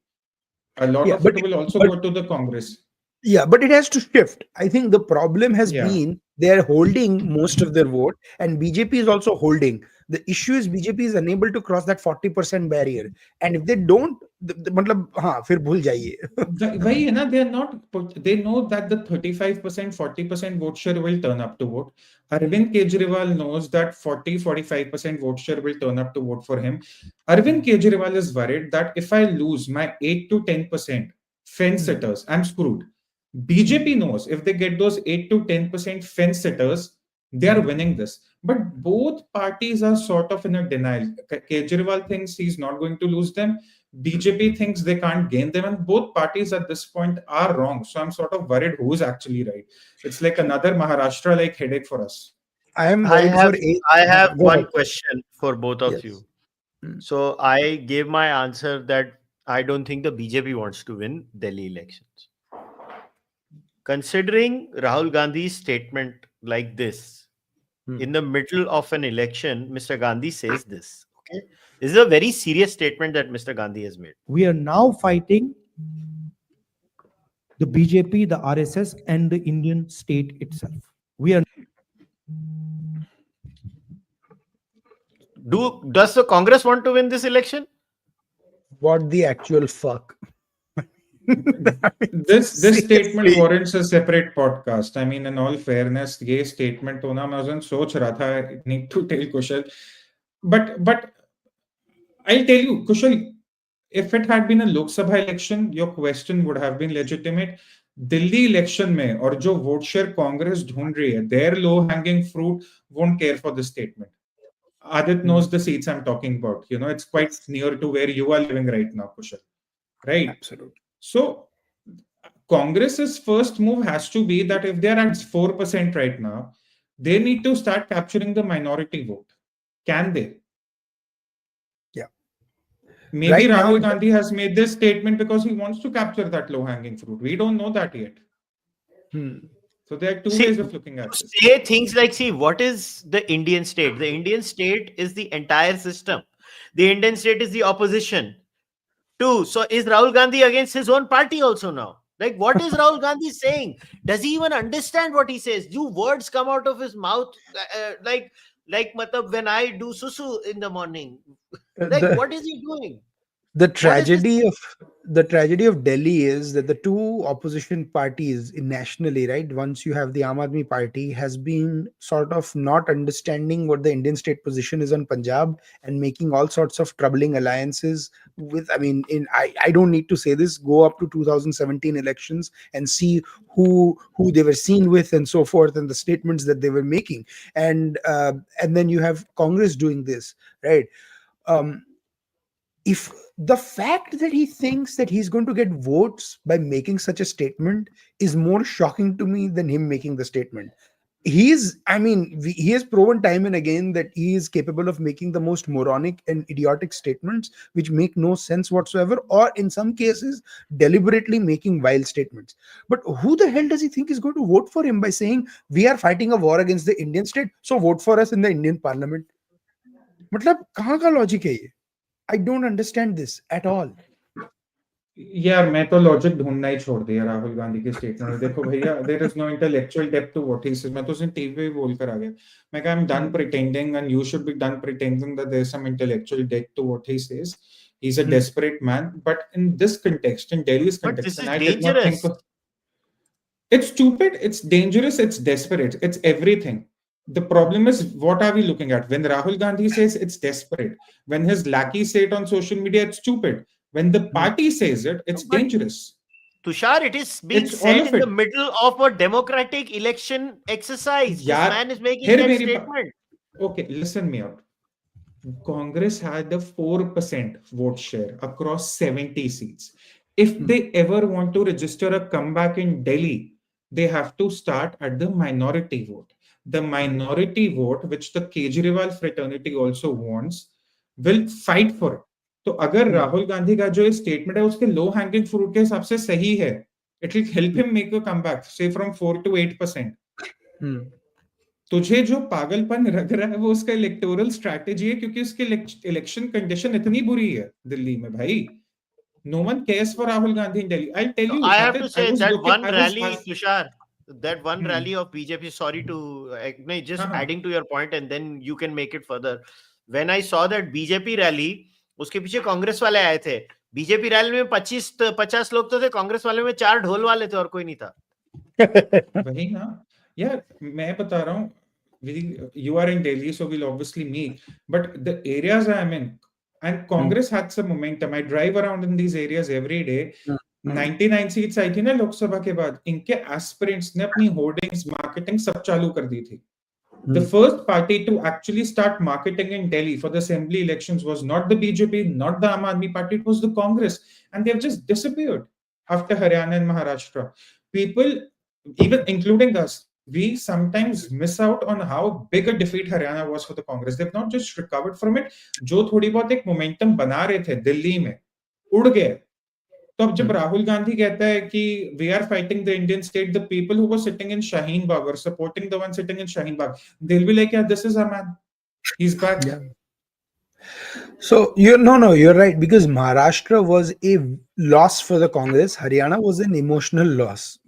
Speaker 9: A lot of it will also go to the Congress.
Speaker 8: Yeah, but it has to shift. I think the problem has been they're holding most of their vote, and BJP is also holding. The issue is BJP is unable to cross that 40% barrier, and if they don't, मतलब हाँ फिर भूल जाइए.
Speaker 9: वही है ना, they know that the 35%, 40% vote share will turn up to vote. Arvind Kejriwal knows that 40-45% vote share will turn up to vote for him. Arvind Kejriwal is worried that if I lose my 8 to 10% fence sitters, I'm screwed. BJP knows if they get those 8 to 10% fence sitters, they are winning this. But both parties are sort of in a denial. Kejriwal thinks he's not going to lose them. BJP thinks they can't gain them, and both parties at this point are wrong. So I'm sort of worried who's actually right. It's like another Maharashtra-like headache for us.
Speaker 1: I have one question for both of you. So I gave my answer that I don't think the BJP wants to win Delhi elections. Considering Rahul Gandhi's statement like this, in the middle of an election, Mr. Gandhi says this. Okay, this is a very serious statement that Mr. Gandhi has made.
Speaker 10: We are now fighting the BJP, the RSS, and the Indian state itself.
Speaker 1: Does the Congress want to win this election?
Speaker 8: What the actual fuck?
Speaker 9: This statement warrants a separate podcast. I mean, in all fairness, ये statement होना मैं उस दिन सोच रहा था. I need to tell Kushal, but I'll tell you, Kushal, if it had been a Lok Sabha election, your question would have been legitimate. Delhi election में और जो vote share Congress ढूंढ रही है, their low-hanging fruit won't care for this statement. Aadit knows the seats I'm talking about. It's quite near to where you are living right now, Kushal. Right?
Speaker 8: Absolutely.
Speaker 9: So, Congress's first move has to be that if they're at 4% right now, they need to start capturing the minority vote. Can they?
Speaker 8: Yeah.
Speaker 9: Maybe right Rahul Gandhi has made this statement because he wants to capture that low-hanging fruit. We don't know that yet. So there are two ways of looking at it.
Speaker 1: Say things like, what is the Indian state? The Indian state is the entire system. The Indian state is the opposition. Too. So is Rahul Gandhi against his own party also now? Like, what is Rahul Gandhi saying? Does he even understand what he says? Do words come out of his mouth like when I do susu in the morning? What is he doing?
Speaker 8: The tragedy of Delhi is that the two opposition parties nationally, right? Once you have the Aam Aadmi Party, has been sort of not understanding what the Indian state position is on Punjab and making all sorts of troubling alliances with. I mean, I don't need to say this. Go up to 2017 elections and see who they were seen with and so forth, and the statements that they were making, and then you have Congress doing this, right? If the fact that he thinks that he's going to get votes by making such a statement is more shocking to me than him making the statement. He has proven time and again that he is capable of making the most moronic and idiotic statements which make no sense whatsoever, or in some cases deliberately making wild statements. But who the hell does he think is going to vote for him by saying we are fighting a war against the Indian state, so vote for us in the Indian parliament? मतलब कहाँ का logic है ये? I don't understand this at all.
Speaker 9: यार मैं तो logic ढूंढना ही छोड़ दिया राहुल गांधी के स्टेटमेंट में. देखो भैया, there is no intellectual depth to what he says. मैं तो उसे टीवी पे बोल कर आ गया. मैं कहा I'm done pretending and you should be done pretending that there is some intellectual depth to what he says. He's a desperate man, but in this context, in Delhi's context, and I did not think it's stupid, it's dangerous, it's desperate, it's everything. The problem is, what are we looking at? When Rahul Gandhi says it's desperate, when his lackeys say it on social media, it's stupid. When the party says it, it's dangerous.
Speaker 1: Tushar, it is being
Speaker 9: It's all
Speaker 1: said
Speaker 9: of
Speaker 1: in the
Speaker 9: it.
Speaker 1: middle of a democratic election exercise. This
Speaker 9: यार,
Speaker 1: man is making
Speaker 9: फिर
Speaker 1: that
Speaker 9: मेरी
Speaker 1: statement.
Speaker 9: Okay, listen me out. Congress had a 4% vote share across 70 seats. If they ever want to register a comeback in Delhi, they have to start at the minority vote. The minority vote, which the Kejriwal fraternity also wants, will fight for it. तो अगर राहुल गांधी का जो statement है उसके low hanging fruit के हिसाब से सही है, it will help him make a comeback, say from 4 to 8%. तुझे जो पागलपन लग रहा है वो उसका इलेक्टोरल स्ट्रैटेजी है, क्योंकि उसकी इलेक्शन कंडीशन इतनी बुरी है दिल्ली में भाई. No one cares for Rahul Gandhi in Delhi. I'll tell you.
Speaker 1: I have to say that one
Speaker 9: I was-
Speaker 1: rally, Tushar, that one rally of BJP. Sorry to just adding to your point, and then you can make it further. When I saw that BJP rally, उसके पीछे कांग्रेस वाले आए थे. BJP rally में 50 लोग तो थे, कांग्रेस वाले में 4 ढोल वाले थे और कोई नहीं था.
Speaker 9: वही ना यार, मैं बता रहा हूँ. You are in Delhi, so we'll obviously meet. But the areas I am in, and Congress had some momentum. I drive around in these areas every day. 99 seats आई थी ना लोकसभा के बाद, इनके एस्पिरेंट्स ने अपनी होर्डिंग्स, मार्केटिंग सब चालू कर दी थी. The first party to actually start marketing in Delhi for the assembly elections was not the BJP, not the Aam Aadmi Party, it was the Congress. And they've just disappeared after Haryana and Maharashtra. People, even including us, we sometimes miss out on how big a defeat Haryana was for the Congress. They've not just recovered from it. जो थोड़ी बहुत एक momentum बना रहे थे दिल्ली में, उड़ गए. तो अब जब राहुल गांधी कहता है कि we are fighting the Indian state, the people who were sitting in Shaheen Bagh और supporting the one sitting in Shaheen Bagh, they will be like, यार this is a man, he is back.
Speaker 8: So you're right, because Maharashtra was a loss for the Congress. Haryana was an emotional loss.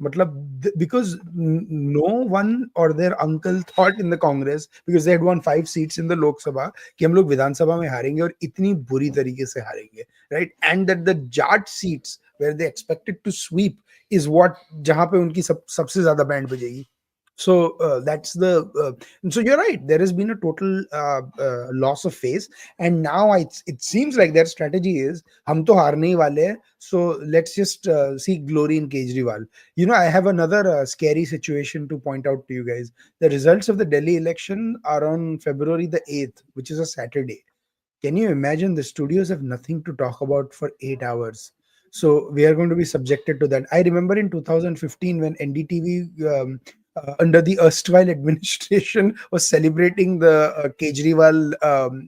Speaker 8: Because no one or their uncle thought in the Congress, because they had won 5 seats in the Lok Sabha, कि हम लोग विधान सभा में हारेंगे और इतनी बुरी तरीके से हारेंगे, right? And that the Jat seats where they expected to sweep is what जहाँ पे उनकी सबसे ज्यादा band बजेगी. So that's the so you're right, there has been a total loss of face, and now it seems like their strategy is hum to haarne hi wale hain, so let's just seek glory in Kejriwal. I have another scary situation to point out to you guys. The results of the Delhi election are on February the 8th, which is a Saturday. Can you imagine? The studios have nothing to talk about for 8 hours. So we are going to be subjected to that. I remember in 2015 when NDTV under the erstwhile administration was celebrating the Kejriwal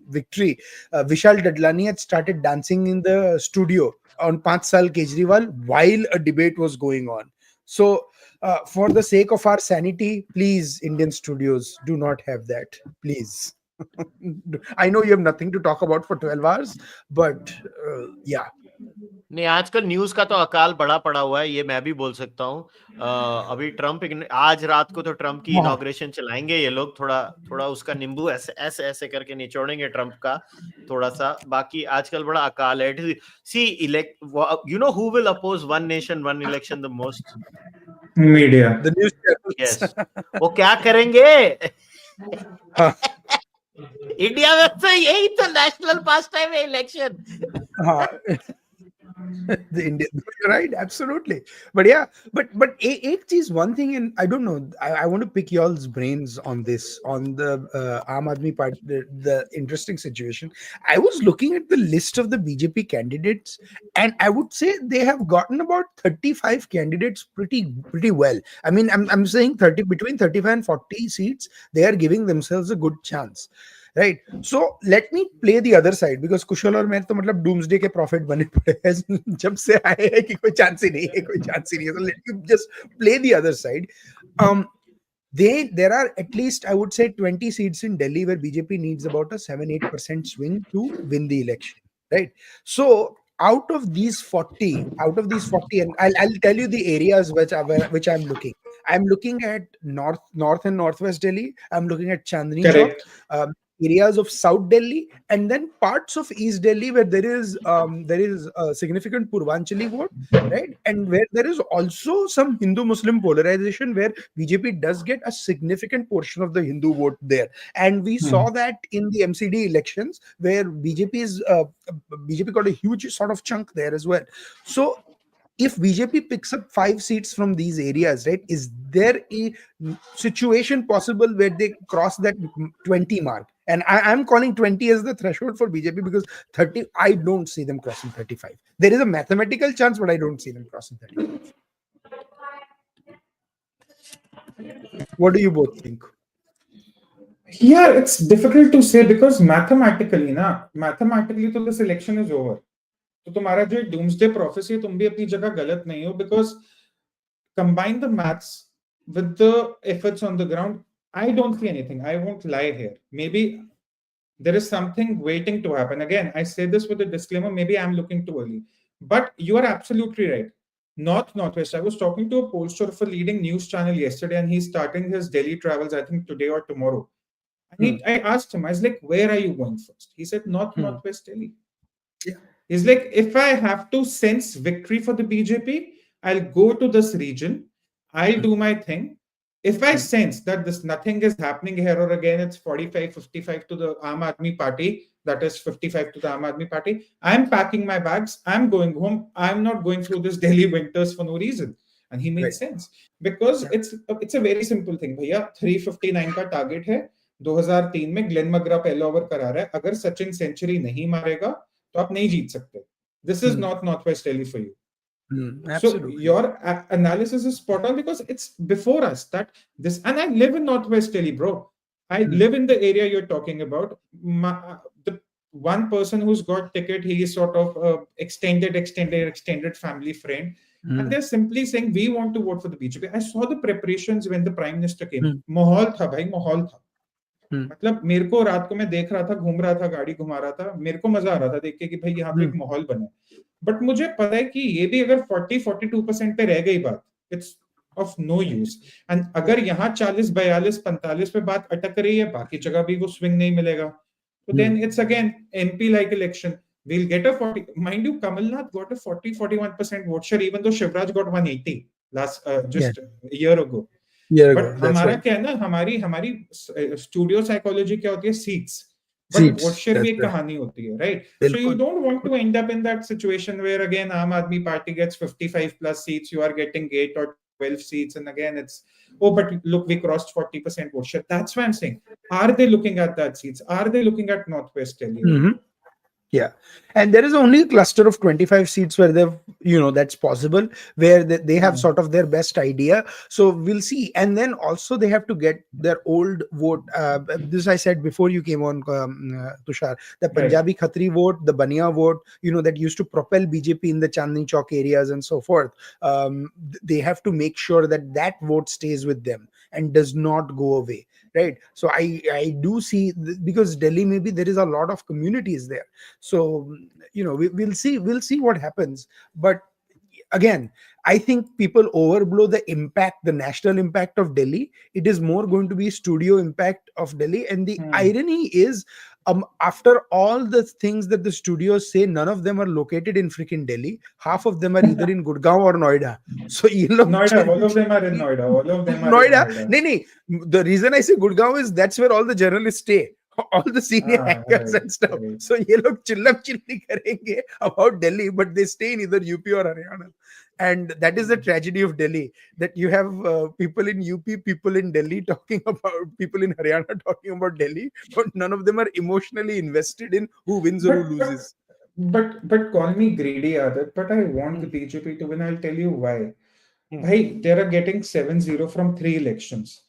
Speaker 8: victory. Vishal Dadlani had started dancing in the studio on 5 Saal Kejriwal while a debate was going on. So for the sake of our sanity, please, Indian studios, do not have that, please. I know you have nothing to talk about for 12 hours, but yeah.
Speaker 1: नहीं, आजकल news का तो अकाल बड़ा पड़ा हुआ है, ये मैं भी बोल सकता हूँ. अभी ट्रम्प, आज रात को तो ट्रम्प की इनॉग्रेशन चलाएंगे ये लोग. थोड़ा उसका नींबू ऐसे करके निचोड़ेंगे ट्रम्प का थोड़ा सा. बाकी आजकल बड़ा अकाल है. सी you know who will oppose one nation one election the most?
Speaker 9: Media.
Speaker 8: The news channels.
Speaker 1: Yes. वो क्या करेंगे? इंडिया में तो यही तो नेशनल पास टाइम है election.
Speaker 8: The Indian, you're right, absolutely. But yeah, but it is one thing, and I don't know, I want to pick y'all's brains on this, on the Aam Aadmi Party, the interesting situation. I was looking at the list of the BJP candidates, and I would say they have gotten about 35 candidates pretty well. I mean, I'm saying between 35 and 40 seats, they are giving themselves a good chance. Right, so let me play the other side, because Kushal और मैं तो मतलब doomsday के prophet बने पड़े हैं जब से आए हैं कि कोई chance ही नहीं है. So let me just play the other side. There are at least, I would say, 20 seats in Delhi where BJP needs about a 7-8% swing to win the election, right? So out of these 40, and I'll tell you the areas which I'm looking. I'm looking at north and northwest Delhi. I'm looking at Chandni Chowk, areas of South Delhi, and then parts of East Delhi where there is a significant Purvanchali vote, right? And where there is also some Hindu-Muslim polarization, where BJP does get a significant portion of the Hindu vote there. And we saw that in the MCD elections, where BJP got a huge sort of chunk there as well. So if BJP picks up 5 seats from these areas, right, is there a situation possible where they cross that 20 mark? And I'm calling 20 as the threshold for BJP, because 30, I don't see them crossing 35. There is a mathematical chance, but I don't see them crossing 35. What do you both think?
Speaker 9: Yeah, it's difficult to say because mathematically, तो this election is over. तो तुम्हारा जो doomsday prophecy, तुम भी अपनी जगह गलत नहीं हो, because combine the maths with the efforts on the ground. I don't see anything. I won't lie here. Maybe there is something waiting to happen. Again, I say this with a disclaimer. Maybe I'm looking too early, but you are absolutely right. Northwest. I was talking to a pollster of a leading news channel yesterday, and he's starting his Delhi travels, I think today or tomorrow. And I asked him, I was like, where are you going first? He said, Northwest Delhi.
Speaker 8: Yeah.
Speaker 9: He's like, if I have to sense victory for the BJP, I'll go to this region. I'll do my thing. If I sense that nothing is happening here, or again it's 45-55 to the Aam Aadmi Party, that is 55 to the Aam Aadmi Party, I'm packing my bags, I'm going home. I'm not going through this Delhi winters for no reason. And he made sense, because it's a very simple thing. Bhaiya, 359 का target है. 2003 में Glenn मग्रा पहला over करा रहा है. अगर Sachin century नहीं मारेगा तो आप नहीं जीत सकते. This is not Northwest Delhi for you. So your analysis is spot on, because it's before us that this, and I live in Northwest Delhi, bro. I live in the area you're talking about. The one person who's got ticket, he is sort of extended family friend. And they're simply saying, we want to vote for the BJP. I saw the preparations when the Prime Minister came. माहौल था भाई, माहौल था. मतलब मेरे को रात को मैं देख रहा था, घूम रहा था, गाड़ी घुमा रहा था, मेरे को मजा आ रहा था देख के कि भाई यहाँ पे एक माहौल बना. बट मुझे पता है कि ये भी अगर 40-42% पे रह गई बात, it's of no use. And अगर यहाँ 40-42-45 पे बात अटक रही है, बाकी जगह भी वो स्विंग नहीं मिलेगा, तो then it's again MP like election. We'll get a 40. Mind you, Kamalnath got a 40-41% vote share, even though Shivraj got 180 last just a year ago. But हमारा क्या है ना, हमारी स्टूडियो साइकोलॉजी क्या होती है, सीट्स. But vote share भी एक कहानी होती है, right? So you don't want to end up in that situation where again Aam Aadmi Party gets 55 plus seats, you are getting 8 or 12 seats, and again it's, oh, but look, we crossed 40% vote share. That's why I'm saying, are they looking at that seats? Are they looking at Northwest Delhi?
Speaker 8: Yeah, and there is only a cluster of 25 seats where they've, that's possible, where they have sort of their best idea. So we'll see. And then also they have to get their old vote. This I said before you came on, Tushar, the Punjabi Khatri vote, the Bania vote, that used to propel BJP in the Chandni Chowk areas and so forth. They have to make sure that vote stays with them and does not go away. Right. So I do see, because Delhi, maybe there is a lot of communities there. So, we'll see what happens. But again, I think people overblow the national impact of Delhi. It is more going to be studio impact of Delhi. And the irony is, after all the things that the studios say, none of them are located in freaking Delhi. Half of them are either in Gurgaon or Noida. So
Speaker 9: Noida, all of them are in Noida. All of them are in Noida.
Speaker 8: The reason I say Gurgaon is that's where all the journalists stay. All the senior anchors and stuff. Right. So ye log chillam chilli karenge about Delhi, but they stay in either UP or Haryana. And that is the tragedy of Delhi, that you have people in UP, people in Delhi talking about, people in Haryana talking about Delhi, but none of them are emotionally invested in who wins or who loses.
Speaker 9: But call me greedy, Aadit, but I want the BJP to win. I'll tell you why. Bhai, they are getting 7-0 from 3 elections.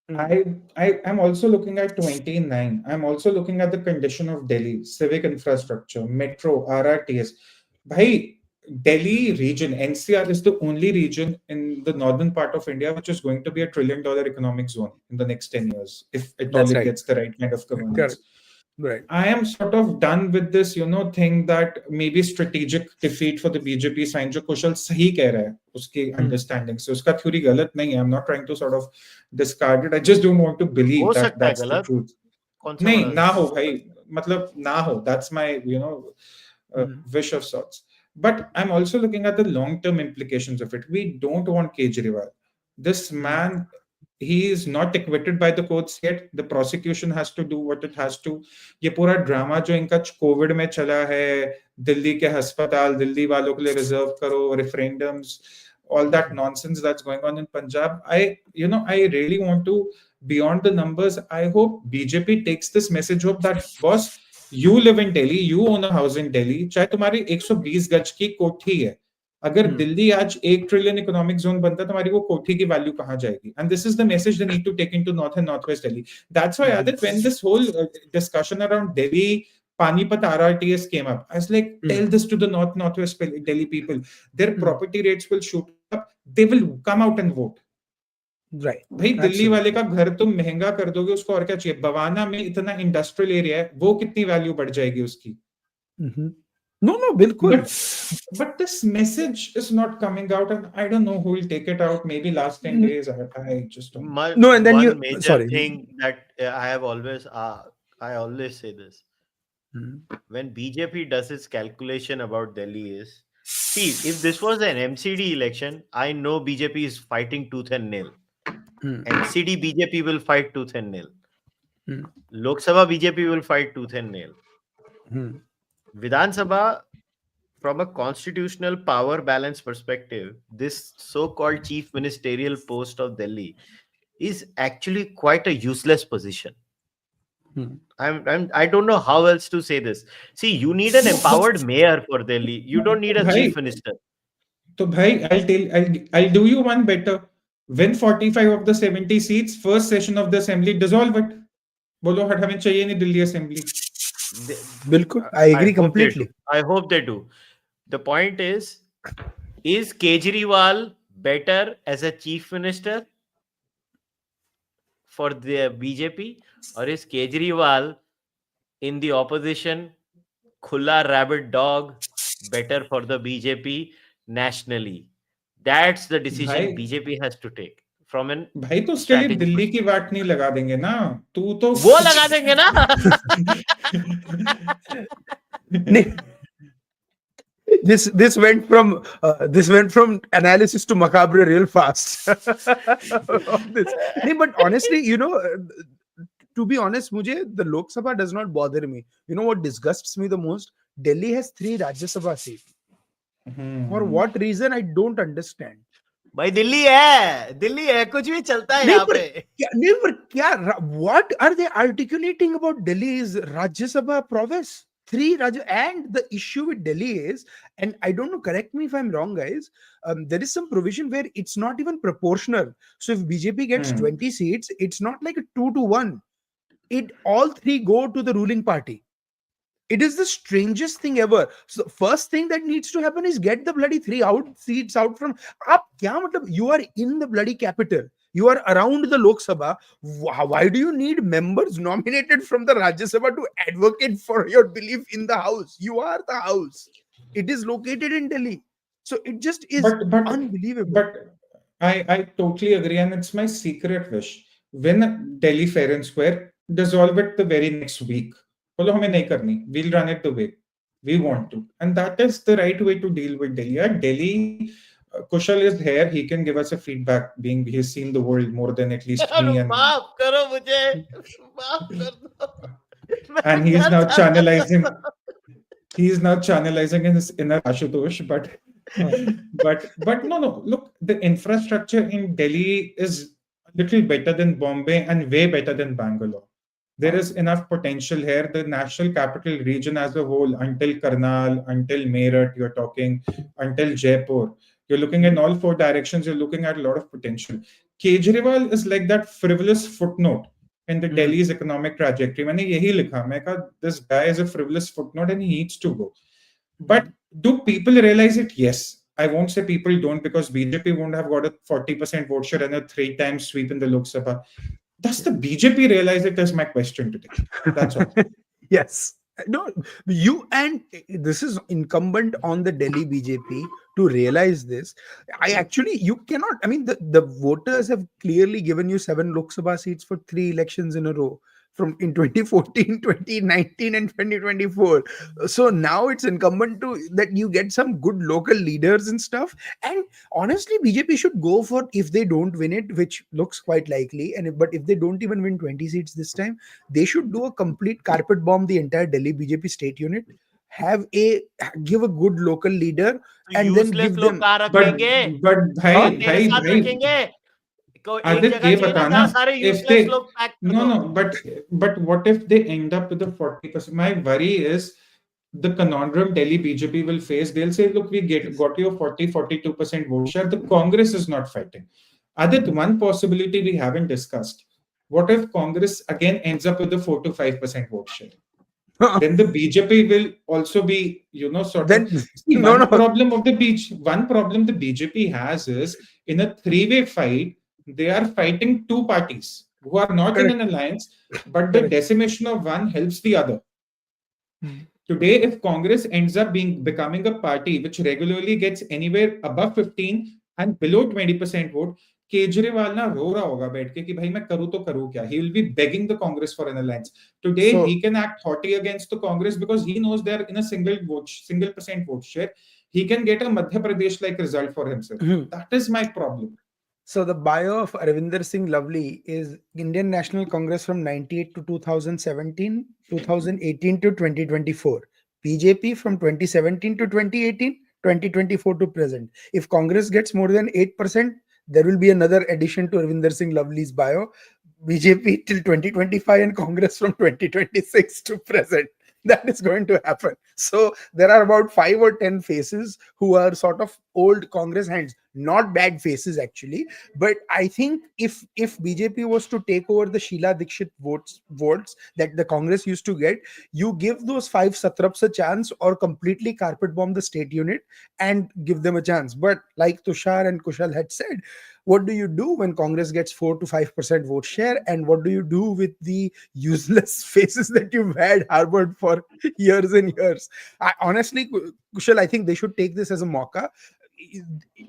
Speaker 9: I'm also looking at 29. I'm also looking at the condition of Delhi, civic infrastructure, metro, RRTS. Bhai, Delhi region, NCR is the only region in the northern part of India which is going to be a $1 trillion economic zone in the next 10 years, if it gets the right kind of governance.
Speaker 8: Right.
Speaker 9: I am sort of done with this, thing that maybe strategic defeat for the BJP sign. जो कुशल सही कह रहा है उसकी understanding से, उसका theory गलत नहीं है. I'm not trying to sort of discard it. I just don't want to believe that that's the truth. नहीं ना हो भाई, मतलब ना हो. That's my wish of sorts. But I'm also looking at the long-term implications of it. We don't want Kejriwal. This man he is not acquitted by the courts yet. The prosecution has to do what it has to. ये पूरा drama जो इनका Covid में चला है, दिल्ली के अस्पताल दिल्ली वालों के लिए रिजर्व करो, referendums, all that nonsense that's going on in Punjab. I really want to, beyond the numbers, I hope BJP takes this message home that, boss, you live in Delhi, you own a house in Delhi, चाहे तुम्हारी 120 गज की कोठी है, अगर दिल्ली आज 1 trillion economic zone बनता है, तुम्हारी वो कोठी की वैल्यू कहां जाएगी? And this is the message they need to take into North and Northwest Delhi. That's why, Aadit, when this whole discussion around Delhi Panipat RRTS came up, I was like, tell this to the Northwest Delhi people. Their property rates will shoot up. They will come out and vote.
Speaker 8: Right.
Speaker 9: भाई दिल्ली वाले का घर तुम महंगा कर दोगे, उसको और क्या चाहिए? बवाना में इतना इंडस्ट्रियल एरिया है, वो कितनी वैल्यू बढ़ जाएगी उसकी?
Speaker 8: No, bilkul.
Speaker 9: But this message is not coming out, and I don't know who will take it out. Maybe last 10 days, I just don't.
Speaker 8: No, and then
Speaker 1: one major thing that I have always, I always say this. When BJP does its calculation about Delhi is, see, if this was an MCD election, I know BJP is fighting tooth and nail. MCD BJP will fight tooth and nail. Lok Sabha BJP will fight tooth and nail. Vidhan Sabha, from a constitutional power balance perspective, this so-called chief ministerial post of Delhi is actually quite a useless position. I don't know how else to say this. See, you need an empowered mayor for Delhi. You don't need a chief minister.
Speaker 9: So, bhai, I'll do you one better. Win 45 of the 70 seats, first session of the assembly, dissolve it. Bolo, हमें चाहिए नहीं Delhi assembly.
Speaker 8: Bilkul, I agree completely.
Speaker 1: I hope they do. The point is Kejriwal better as a chief minister for the BJP, or is Kejriwal in the opposition, khulla rabbit dog, better for the BJP nationally? That's the decision BJP has to take. From an
Speaker 9: भाई तो उसके लिए दिल्ली की वाट नहीं लगा देंगे ना, तू तो
Speaker 1: वो लगा देंगे ना.
Speaker 8: This went from analysis to macabre real fast. But honestly, to be honest, the Lok Sabha does not bother me. You know what disgusts me the most? Delhi has 3 Rajya Sabha seats. For what reason, I don't understand.
Speaker 1: भाई दिल्ली है, कुछ भी चलता है यहाँ पे.
Speaker 8: What are they articulating about Delhi's Rajya Sabha province? 3 Rajya, and the issue with Delhi is, and I don't know, correct me if I'm wrong, guys, there is some provision where it's not even proportional. So if BJP gets 20 seats, it's not like a 2-1. All 3 go to the ruling party. It is the strangest thing ever. So the first thing that needs to happen is get the bloody 3 seats out from. You are in the bloody capital. You are around the Lok Sabha. Why do you need members nominated from the Rajya Sabha to advocate for your belief in the house? You are the house. It is located in Delhi. So it just is unbelievable.
Speaker 9: But I totally agree, and it's my secret wish. When Delhi Fair and Square, dissolve it the very next week. We'll run it the way we want to. And that is the right way to deal with Delhi. Delhi, Kushal is here. He can give us a feedback, being he's seen the world more than at least me. And he's now channelizing. He's now channelizing his inner Ashutosh. But no. Look, the infrastructure in Delhi is a little better than Bombay and way better than Bangalore. There is enough potential here. The national capital region as a whole, until Karnal, until Meerut, you're talking, until Jaipur, you're looking in all 4 directions, you're looking at a lot of potential. Kejriwal is like that frivolous footnote in the Delhi's economic trajectory. This guy is a frivolous footnote and he needs to go. But do people realize it? Yes. I won't say people don't, because BJP won't have got a 40% vote share and a 3 times sweep in the Lok Sabha. Does the BJP realize it? Is my question today. That's all.
Speaker 8: Yes. No, this is incumbent on the Delhi BJP to realize this. You cannot, the voters have clearly given you 7 Lok Sabha seats for 3 elections in a row. from in 2014, 2019 and 2024. So now it's incumbent to that you get some good local leaders and stuff. And honestly, BJP should go for, if they don't win it, which looks quite likely, but if they don't even win 20 seats this time, they should do a complete carpet bomb the entire Delhi BJP state unit, give a good local leader, and then give them.
Speaker 9: but bhai, Adit, ये बताना if they but what if they end up with a 40%? My worry is the conundrum Delhi BJP will face. They'll say, look, we got you a 42% vote share. The Congress is not fighting. Adit, one possibility we haven't discussed. What if Congress again ends up with a 4 to 5% vote share? Then the BJP will also be, one problem the BJP has is, in a three-way fight, they are fighting two parties who are not in an alliance, but the decimation of one helps the other. Today, if Congress ends up becoming a party which regularly gets anywhere above 15 and below 20% vote, Kejriwal na ro raha hoga baith ke ki bhai main karu to karu kya. He will be begging the Congress for an alliance. Today, he can act haughty against the Congress because he knows they are in a single percent vote share. He can get a Madhya Pradesh-like result for himself. That is my problem.
Speaker 8: So the bio of Ravinder Singh Lovely is Indian National Congress from 98 to 2017, 2018 to 2024. BJP from 2017 to 2018, 2024 to present. If Congress gets more than 8%, there will be another addition to Ravinder Singh Lovely's bio. BJP till 2025 and Congress from 2026 to present. That is going to happen. So there are about 5 or 10 faces who are sort of old Congress hands, not bad faces actually. But I think if BJP was to take over the Sheila Dikshit votes that the Congress used to get, you give those 5 satraps a chance or completely carpet bomb the state unit and give them a chance. But like Tushar and Kushal had said, what do you do when Congress gets 4 to 5% vote share? And what do you do with the useless faces that you've had harbored for years and years? Honestly, Kushal, I think they should take this as a mauka.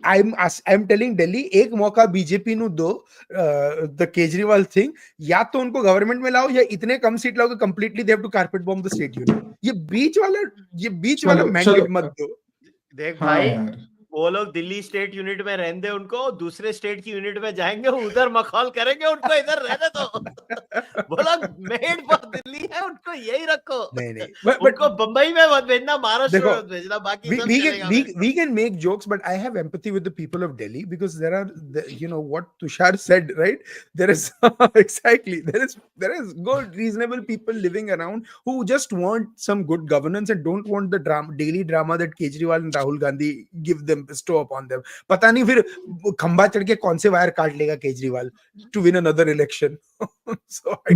Speaker 8: I'm telling Delhi, एक मौका BJP नु दो, the Kejriwal thing, या तो उनको government में लाओ या इतने कम सीट लाओ कि completely they have to carpet bomb the state unit. ये बीच वाला मैंडेट मत दो.
Speaker 1: देख भाई, वो लोग दिल्ली स्टेट यूनिट में रहने, उनको दूसरे स्टेट की यूनिट में जाएंगे, उधर मखौल करेंगे, उनको इधर रहने दो. वो लोग मेड फॉर दिल्ली है, उनको यही रखो. नहीं उनको बंबई में मत भेजना, महाराष्ट्र में मत भेजना. बाकी सब चलेगा.
Speaker 8: We can make jokes, but I have empathy with the people of Delhi because there are what Tushar said, right? There is exactly there is good reasonable people living around who just want some good governance and don't want the daily drama that Kejriwal and Rahul Gandhi give them, bestow upon them. पता नहीं फिर खंबा चढ़ के कौन से wire काट लेगा Kejriwal to win another election.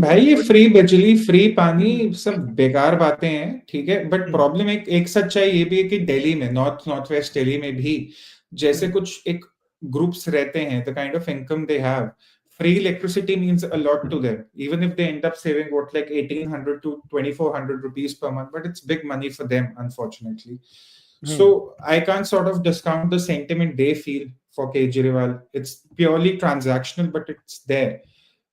Speaker 9: भाई ये फ्री बिजली, फ्री पानी, सब बेकार बातें हैं, ठीक है. बट प्रॉब्लम एक सच्चाई ये भी है कि दिल्ली में, नॉर्थ वेस्ट दिल्ली में भी जैसे कुछ एक ग्रुप्स रहते हैं, the kind of income they have, free electricity means a lot to them, even if they end up saving like 1800 to 2400 rupees per month, but it's big money for them, unfortunately. So I can't sort of discount the sentiment they feel for Kejriwal. It's purely transactional, but it's there.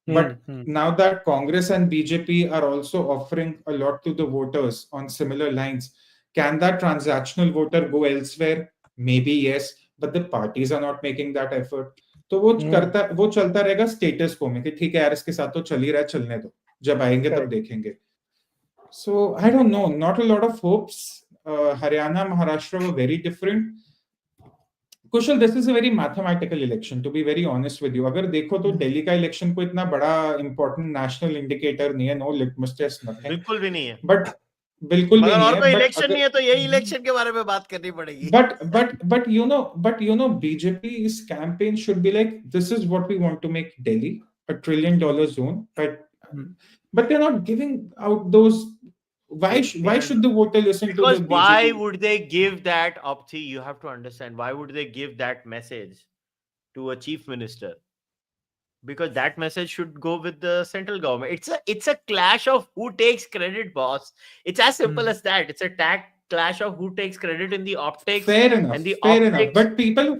Speaker 9: But now that Congress and BJP are also offering a lot to the voters on similar lines, can that transactional voter go elsewhere? Maybe yes, but the parties are not making that effort. तो वो चलता रहेगा status को में कि ठीक है यार, इसके साथ तो चल ही रहा है, चलने दो, जब आएंगे तब देखेंगे. So I don't know, not a lot of hopes. Haryana, Maharashtra were very different. Kushal, this is a very mathematical election, to be very honest with you. अगर देखो तो दिल्ली का इलेक्शन को इतना बड़ा important national indicator नहीं है, no litmus test, nothing.
Speaker 1: बिल्कुल भी नहीं है.
Speaker 9: But बिल्कुल भी नहीं है.
Speaker 1: और कोई इलेक्शन नहीं है तो यही इलेक्शन के बारे में बात करनी पड़ेगी.
Speaker 9: But BJP's campaign should be like, this is what we want to make Delhi $1 trillion zone. But they're not giving out those. Why should the voter listen to the BJP?
Speaker 1: Why would they give that, Apthi? You have to understand. Why would they give that message to a chief minister? Because that message should go with the central government. It's a clash of who takes credit, boss. It's as simple as that. It's a clash of who takes credit in the optics.
Speaker 9: Fair enough.
Speaker 1: And the
Speaker 9: fair
Speaker 1: optics,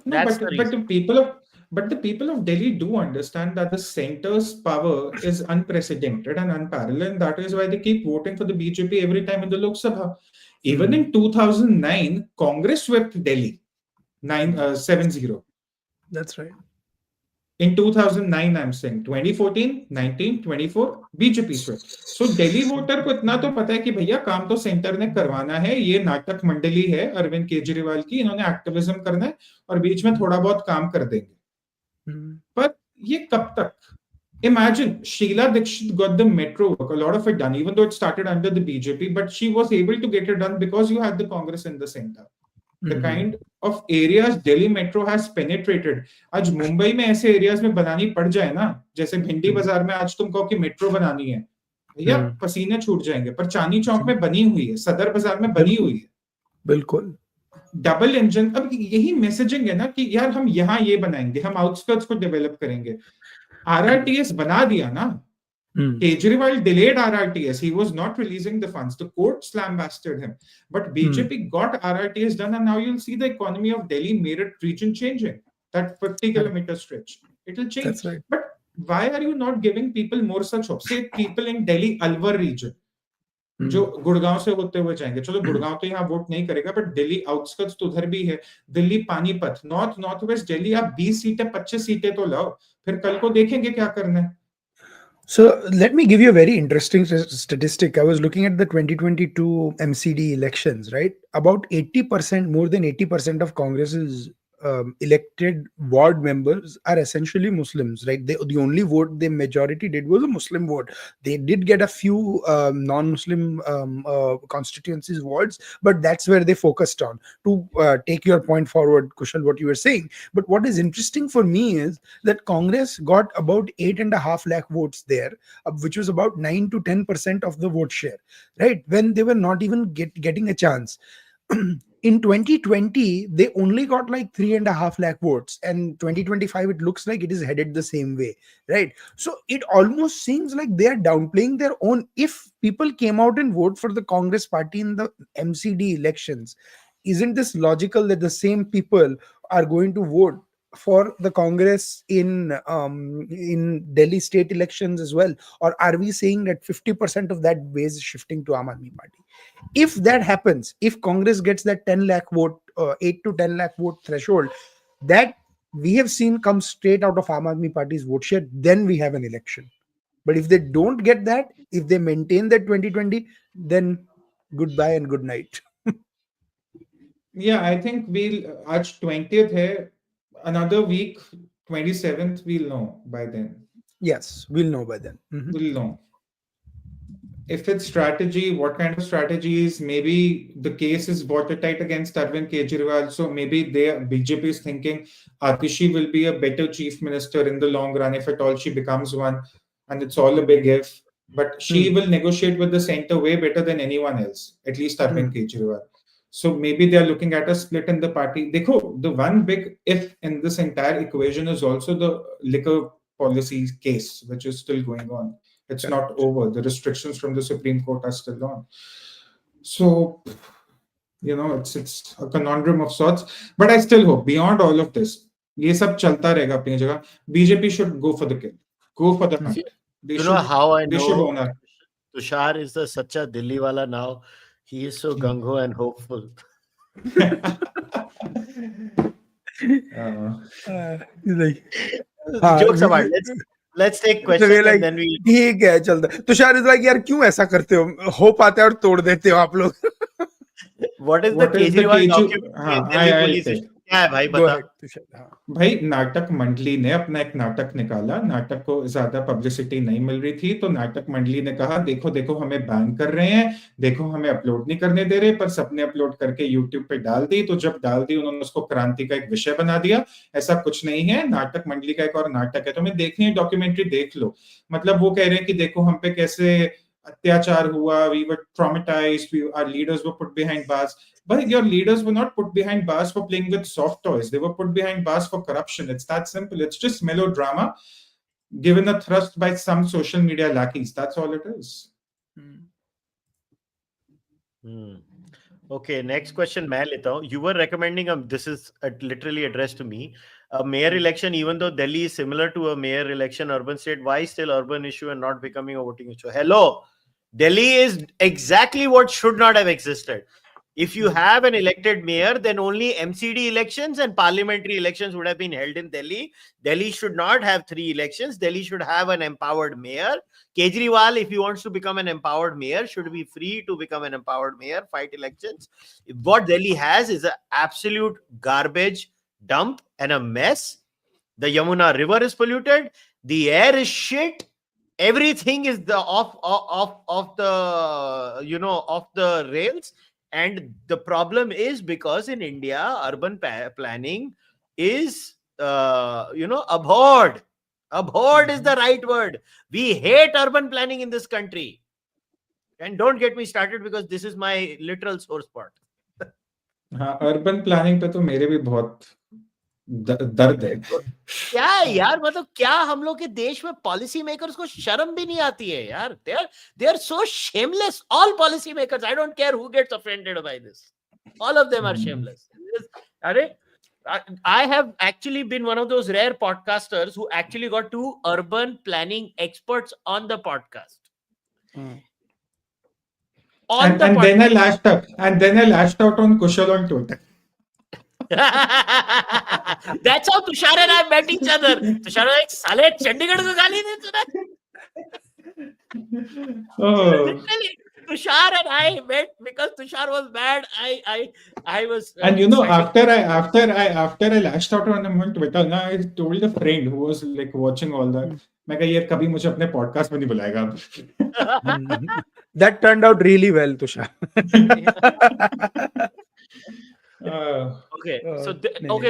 Speaker 9: enough. But people, But the people of Delhi do understand that the center's power is unprecedented and unparalleled. That is why they keep voting for the BJP every time in the Lok Sabha. Even in 2009, Congress swept Delhi 7-0.
Speaker 8: That's right.
Speaker 9: In 2009, I'm saying 2014, 19, 24, BJP swept. So Delhi voter को इतना तो पता है कि भैया काम तो centre ने करवाना है, ये नाटक मंडली है अरविंद केजरीवाल की, इन्होंने एक्टिविज्म करना है और बीच में थोड़ा बहुत काम कर देंगे. पर ये कब तक? Imagine Sheila Dikshit got the metro work, a lot of it done, even though it started under the BJP, but she was able to get it done because you had the Congress in the center. The kind of areas Delhi Metro has penetrated. आज मुंबई में ऐसे areas में बनानी पड़ जाए ना, जैसे भिंडी बाजार में आज तुम कहो कि मेट्रो बनानी है, भैया पसीने छूट जाएंगे. पर चांदनी चौक में बनी हुई है, सदर बाजार में बनी हुई है.
Speaker 8: बिल्कुल.
Speaker 9: Double engine. अब यही मैसेजिंग है ना कि यार हम यहाँ ये बनाएंगे, हम आउटस्कर्ट्स को डेवलप करेंगे. RRTS बना दिया ना. Kejriwal delayed RRTS. He was not releasing the funds. The court lambasted him. But BJP got RRTS done, and now you'll see the economy of Delhi Meerut region changing. That 50-kilometer stretch. It'll change.
Speaker 8: That's right.
Speaker 9: But why are you not giving people more such hope? Say people in Delhi Alwar region, जो गुड़गांव से होते हुए जाएंगे. चलो गुड़गांव तो यहाँ vote नहीं करेगा, बट दिल्ली आउटस्कर्ट्स तो उधर भी है. दिल्ली पानीपत, नॉर्थ वेस्ट दिल्ली, आप 20 सीटें 25 सीटें तो लाओ, फिर कल को देखेंगे क्या करना है.
Speaker 8: So let me give you a very interesting statistic. I was looking at the 2022 MCD elections, right? About 80%, more than 80% of Congress's elected ward members are essentially Muslims, right? The only vote the majority did was a Muslim vote. They did get a few non-Muslim constituencies wards, but that's where they focused on. To take your point forward, Kushal, what you were saying. But what is interesting for me is that Congress got about 8.5 lakh votes there, which was about 9 to 10% of the vote share, right? When they were not even getting a chance. In 2020, they only got like 3.5 lakh votes, and 2025 it looks like it is headed the same way, right? So it almost seems like they are downplaying their own. If people came out and vote for the Congress party in the MCD elections, isn't this logical that the same people are going to vote for the Congress in Delhi state elections as well? Or are we saying that 50% of that base is shifting to Aam Aadmi Party? If that happens, if Congress gets that 10 lakh vote, 8 to 10 lakh vote threshold, that we have seen come straight out of Aam Aadmi Party's vote share, then we have an election. But if they don't get that, if they maintain that 2020, then goodbye and good night.
Speaker 9: Yeah, I think we'll, aaj 20th hai, another week, 27th, we'll know by then.
Speaker 8: Yes, we'll know by then.
Speaker 9: We'll know. If it's strategy, what kind of strategies? Maybe the case is watertight against Arvind Kejriwal. So maybe BJP is thinking Atishi will be a better chief minister in the long run, if at all she becomes one. And it's all a big if. But she will negotiate with the center way better than anyone else, at least Arvind Kejriwal. So maybe they are looking at a split in the party. Dekho, the one big if in this entire equation is also the liquor policy case, which is still going on. It's not over. The restrictions from the Supreme Court are still on. So, you know, it's a conundrum of sorts. But I still hope, beyond all of this, ये सब चलता रहेगा अपनी जगह. BJP should go for the kill. Go for the hunt.
Speaker 1: You know how I know Tushar is the sacha Delhi wala now? He is so gung-ho and hopeful. Jokes apart. Let's take questions and then we.
Speaker 8: ठीक है चलता. Tushar is like यार क्यों ऐसा करते हो? Hope आता है और तोड़ देते हो आप लोग.
Speaker 1: What is the Kejriwal document? क्या है भाई बता.
Speaker 9: भाई नाटक मंडली ने अपना एक नाटक निकाला. नाटक को ज्यादा पब्लिसिटी नहीं मिल रही थी, तो नाटक मंडली ने कहा देखो देखो हमें बैन कर रहे हैं, देखो हमें अपलोड नहीं करने दे रहे, पर सबने अपलोड करके यूट्यूब पे डाल दी. तो जब डाल दी उन्होंने उसको क्रांति का एक विषय बना दिया. ऐसा कुछ नहीं है, नाटक मंडली का एक और नाटक है. तुम्हें देखनी है डॉक्यूमेंट्री देख लो. मतलब वो कह रहे हैं कि देखो हम पे कैसे अत्याचार हुआ, we were traumatized, our leaders were put behind bars. But your leaders were not put behind bars for playing with soft toys. They were put behind bars for corruption. It's that simple. It's just melodrama given a thrust by some social media lackeys. That's all it is.
Speaker 1: Okay, next question मैं लेता हूँ. You were recommending this is literally addressed to me. A mayor election, even though Delhi is similar to a mayor election, urban state, why still urban issue and not becoming a voting issue? Hello, Delhi is exactly what should not have existed. If you have an elected mayor, then only MCD elections and parliamentary elections would have been held in Delhi. Delhi should not have 3 elections. Delhi should have an empowered mayor. Kejriwal, if he wants to become an empowered mayor, should be free to become an empowered mayor, fight elections. What Delhi has is an absolute garbage dump and a mess. The Yamuna River is polluted. The air is shit. Everything is off the rails. And the problem is because in India, urban planning is, abhorred. Abhorred is the right word. We hate urban planning in this country. And don't get me started because this is my literal sore spot.
Speaker 9: Urban planning पे तो मेरे भी बहुत दर्द है.
Speaker 1: क्या है यार, मतलब क्या हम लोग के देश में पॉलिसी मेकर्स को शर्म भी नहीं आती है यार. they are so shameless. All policy makers, I don't care who gets offended by this, all of them are shameless. I have actually been one of those rare podcasters who actually got 2 urban planning experts on the podcast.
Speaker 9: Then I lashed out on Kushal on Twitter.
Speaker 1: That's how Tushar and I met each other. Tushar was like, साले चंडीगढ़ को गाली दे तूने. Literally, Tushar and I met because Tushar was mad. I was.
Speaker 9: And after I lashed out on him on Twitter, I told a friend who was like watching all that, मैं कहा यार कभी मुझे अपने podcast में नहीं बुलाएगा.
Speaker 8: That turned out really well, Tushar.
Speaker 1: Okay,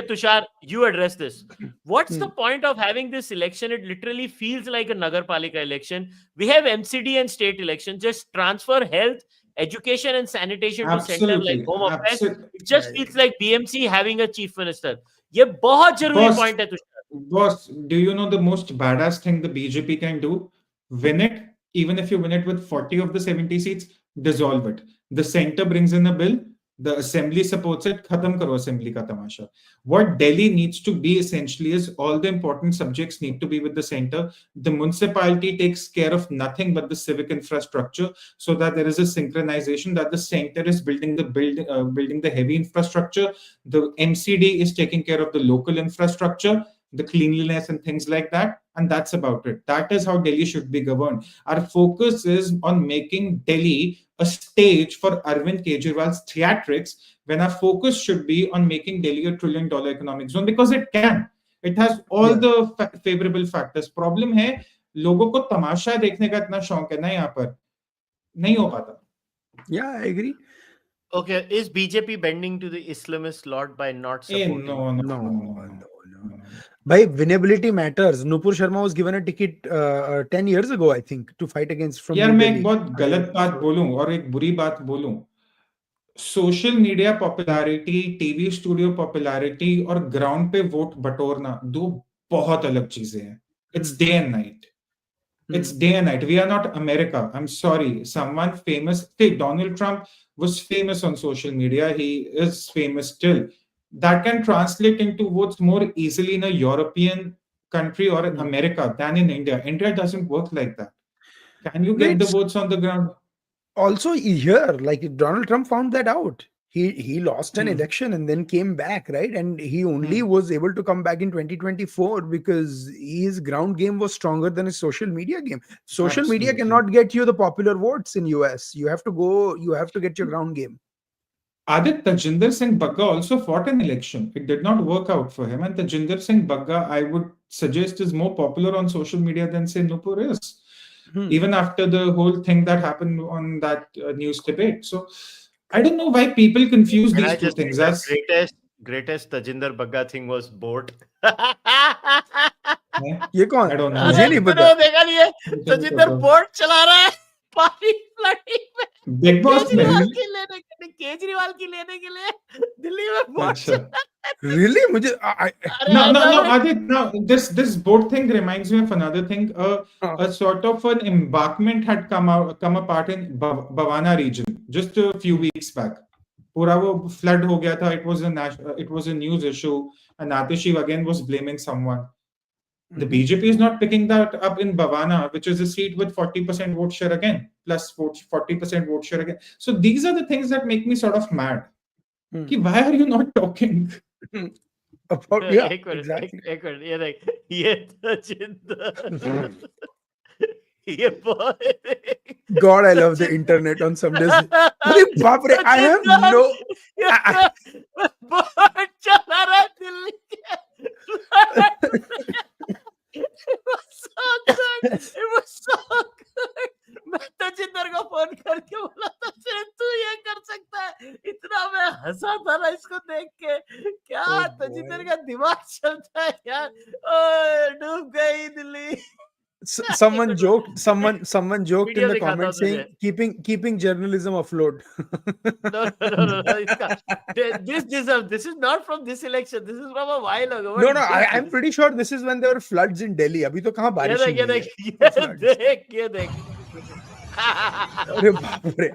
Speaker 1: Tushar, you address this. What's the point of having this election? It literally feels like a Nagarpalika election. We have MCD and state elections. Just transfer health, education, and sanitation to center like home affairs. It just feels like BMC having a chief minister. ये बहुत जरूरी point है, Tushar.
Speaker 9: Boss, do you know the most badass thing the BJP can do? Win it. Even if you win it with 40 of the 70 seats, dissolve it. The center brings in a bill. The assembly supports it. Khatam karo assembly ka tamasha. What Delhi needs to be essentially is all the important subjects need to be with the center. The municipality takes care of nothing but the civic infrastructure, so that there is a synchronization that the center is building the heavy infrastructure. The MCD is taking care of the local infrastructure, the cleanliness and things like that. And that's about it. That is how Delhi should be governed. Our focus is on making Delhi a stage for Arvind Kejriwal's theatrics, when our focus should be on making Delhi a $1 trillion economic zone, because it can. It has all the favorable factors. Problem है, लोगों को तमाशा देखने का इतना शौक है ना, यहाँ पर नहीं हो पाता.
Speaker 8: Yeah, I agree.
Speaker 1: Okay, is BJP bending to the Islamist lot by not supporting?
Speaker 8: No. By winnability matters. Nupur Sharma was given a ticket 10 years ago, I think, to fight against from.
Speaker 9: यार मैं एक बहुत गलत बात बोलूं और एक बुरी बात बोलूं. Social media popularity, TV studio popularity और ग्राउंड पे वोट बटोरना दो बहुत अलग चीजें हैं. It's day and night. It's day and night. We are not America. I'm sorry. Someone famous. Donald Trump was famous on social media. He is famous still. That can translate into votes more easily in a European country or in America than in India. India doesn't work like that. Can you get the votes on the ground?
Speaker 8: Also here, like Donald Trump found that out. He lost an election and then came back, right? And he only was able to come back in 2024 because his ground game was stronger than his social media game. Social media cannot get you the popular votes in US. You have to get your ground game.
Speaker 9: Aadit, Tajinder Singh Bagga also fought an election. It did not work out for him. And Tajinder Singh Bagga, I would suggest, is more popular on social media than, say, Nupur is. Even after the whole thing that happened on that news debate. So, I don't know why people confuse these two things.
Speaker 1: Greatest Tajinder Bagga thing was boat.
Speaker 8: ये कौन?
Speaker 9: I don't know.
Speaker 8: मुझे नहीं पता.
Speaker 1: देखा नहीं है? Tajinder boat चला रहा है पानी फ्लडिंग में.
Speaker 9: Big Boss में
Speaker 1: केजरीवाल की लेने के लिए दिल्ली में बोट चला.
Speaker 8: Really? मुझे
Speaker 9: No, Aadit, no, this boat thing reminds me of another thing. A sort of an embankment had come apart in Bhavana region just a few weeks back. पूरा वो flood हो गया था. It was a news issue, and Atishi again was blaming someone. The BJP is not picking that up in Bhavana, which is a seat with 40% vote share again, plus 40% vote share again. So these are the things that make me sort of mad. Why are you not talking?
Speaker 8: About, yeah, exactly. God, I love the internet on some days. I have no.
Speaker 1: It was so good. It was so good. मैं तजिंदर को phone करके बोला था तू ये कर सकता है. इतना मैं हंसा था ना इसको देख के. क्या तजिंदर का दिमाग चलता है यार. डूब गई Delhi.
Speaker 8: Someone joked in the comments saying keeping journalism afloat.
Speaker 1: No. This is not from this election. This is from a while ago.
Speaker 8: No, I'm pretty sure this is when there were floods in Delhi. अभी तो कहाँ बारिश हुई है.
Speaker 1: ये देख.
Speaker 8: अरे बाप रे,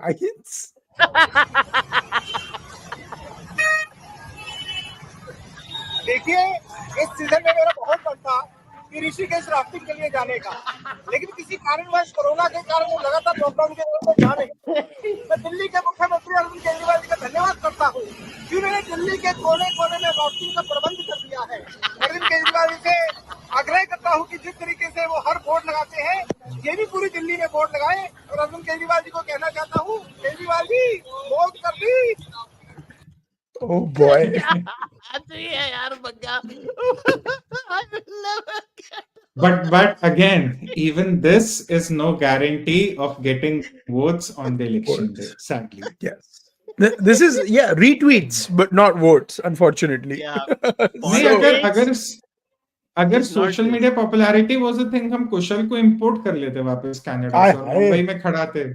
Speaker 2: देखिए, इस सीजन में मेरा बहुत मन था कि ऋषिकेश राफ्टिंग के लिए जाने का, लेकिन किसी कारणवश कोरोना के कारण वो लगातार लॉकडाउन के वजह से जा नहीं. मैं दिल्ली के मुख्यमंत्री अरविंद केजरीवाल जी का धन्यवाद करता हूँ कि उन्होंने दिल्ली के कोने-कोने में राफ्टिंग का प्रबंध कर दिया है. अरविंद केजरीवाल जी से आग्रह करता हूँ कि जिस तरीके से वो हर बोर्ड लगाते हैं, ये भी पूरी दिल्ली में बोर्ड लगाए. और अरविंद केजरीवाल जी को कहना चाहता हूँ, केजरीवाल जी वोट कर दी.
Speaker 8: Oh boy.
Speaker 9: But again, even this is no guarantee of getting votes on the election day, sadly.
Speaker 8: Yes. This is retweets but not votes, unfortunately.
Speaker 1: Yeah.
Speaker 9: अगर social media popularity was a thing, हम कुशल को import कर लेते वापस Canada से, मुंबई में खड़ा थे.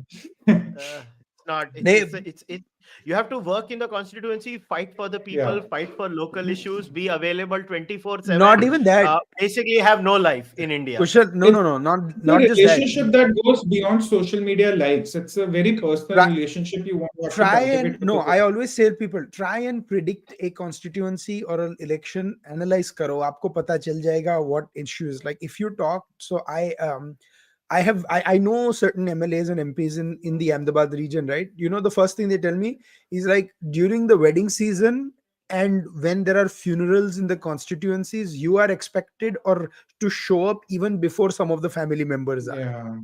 Speaker 1: You have to work in the constituency, fight for the people, fight for local issues, be available 24/7.
Speaker 8: Not even that.
Speaker 1: Basically have no life in India.
Speaker 8: Kushal, no, not just that.
Speaker 9: Relationship that goes beyond social media likes. It's a very personal relationship you want to
Speaker 8: try and I always say to people, try and predict a constituency or an election, analyze karo, aapko pata chal jayega what issues. Like if you talk, so I know certain MLAs and MPs in the Ahmedabad region, right? You know, the first thing they tell me is like during the wedding season and when there are funerals in the constituencies, you are expected or to show up even before some of the family members are.
Speaker 9: Yeah.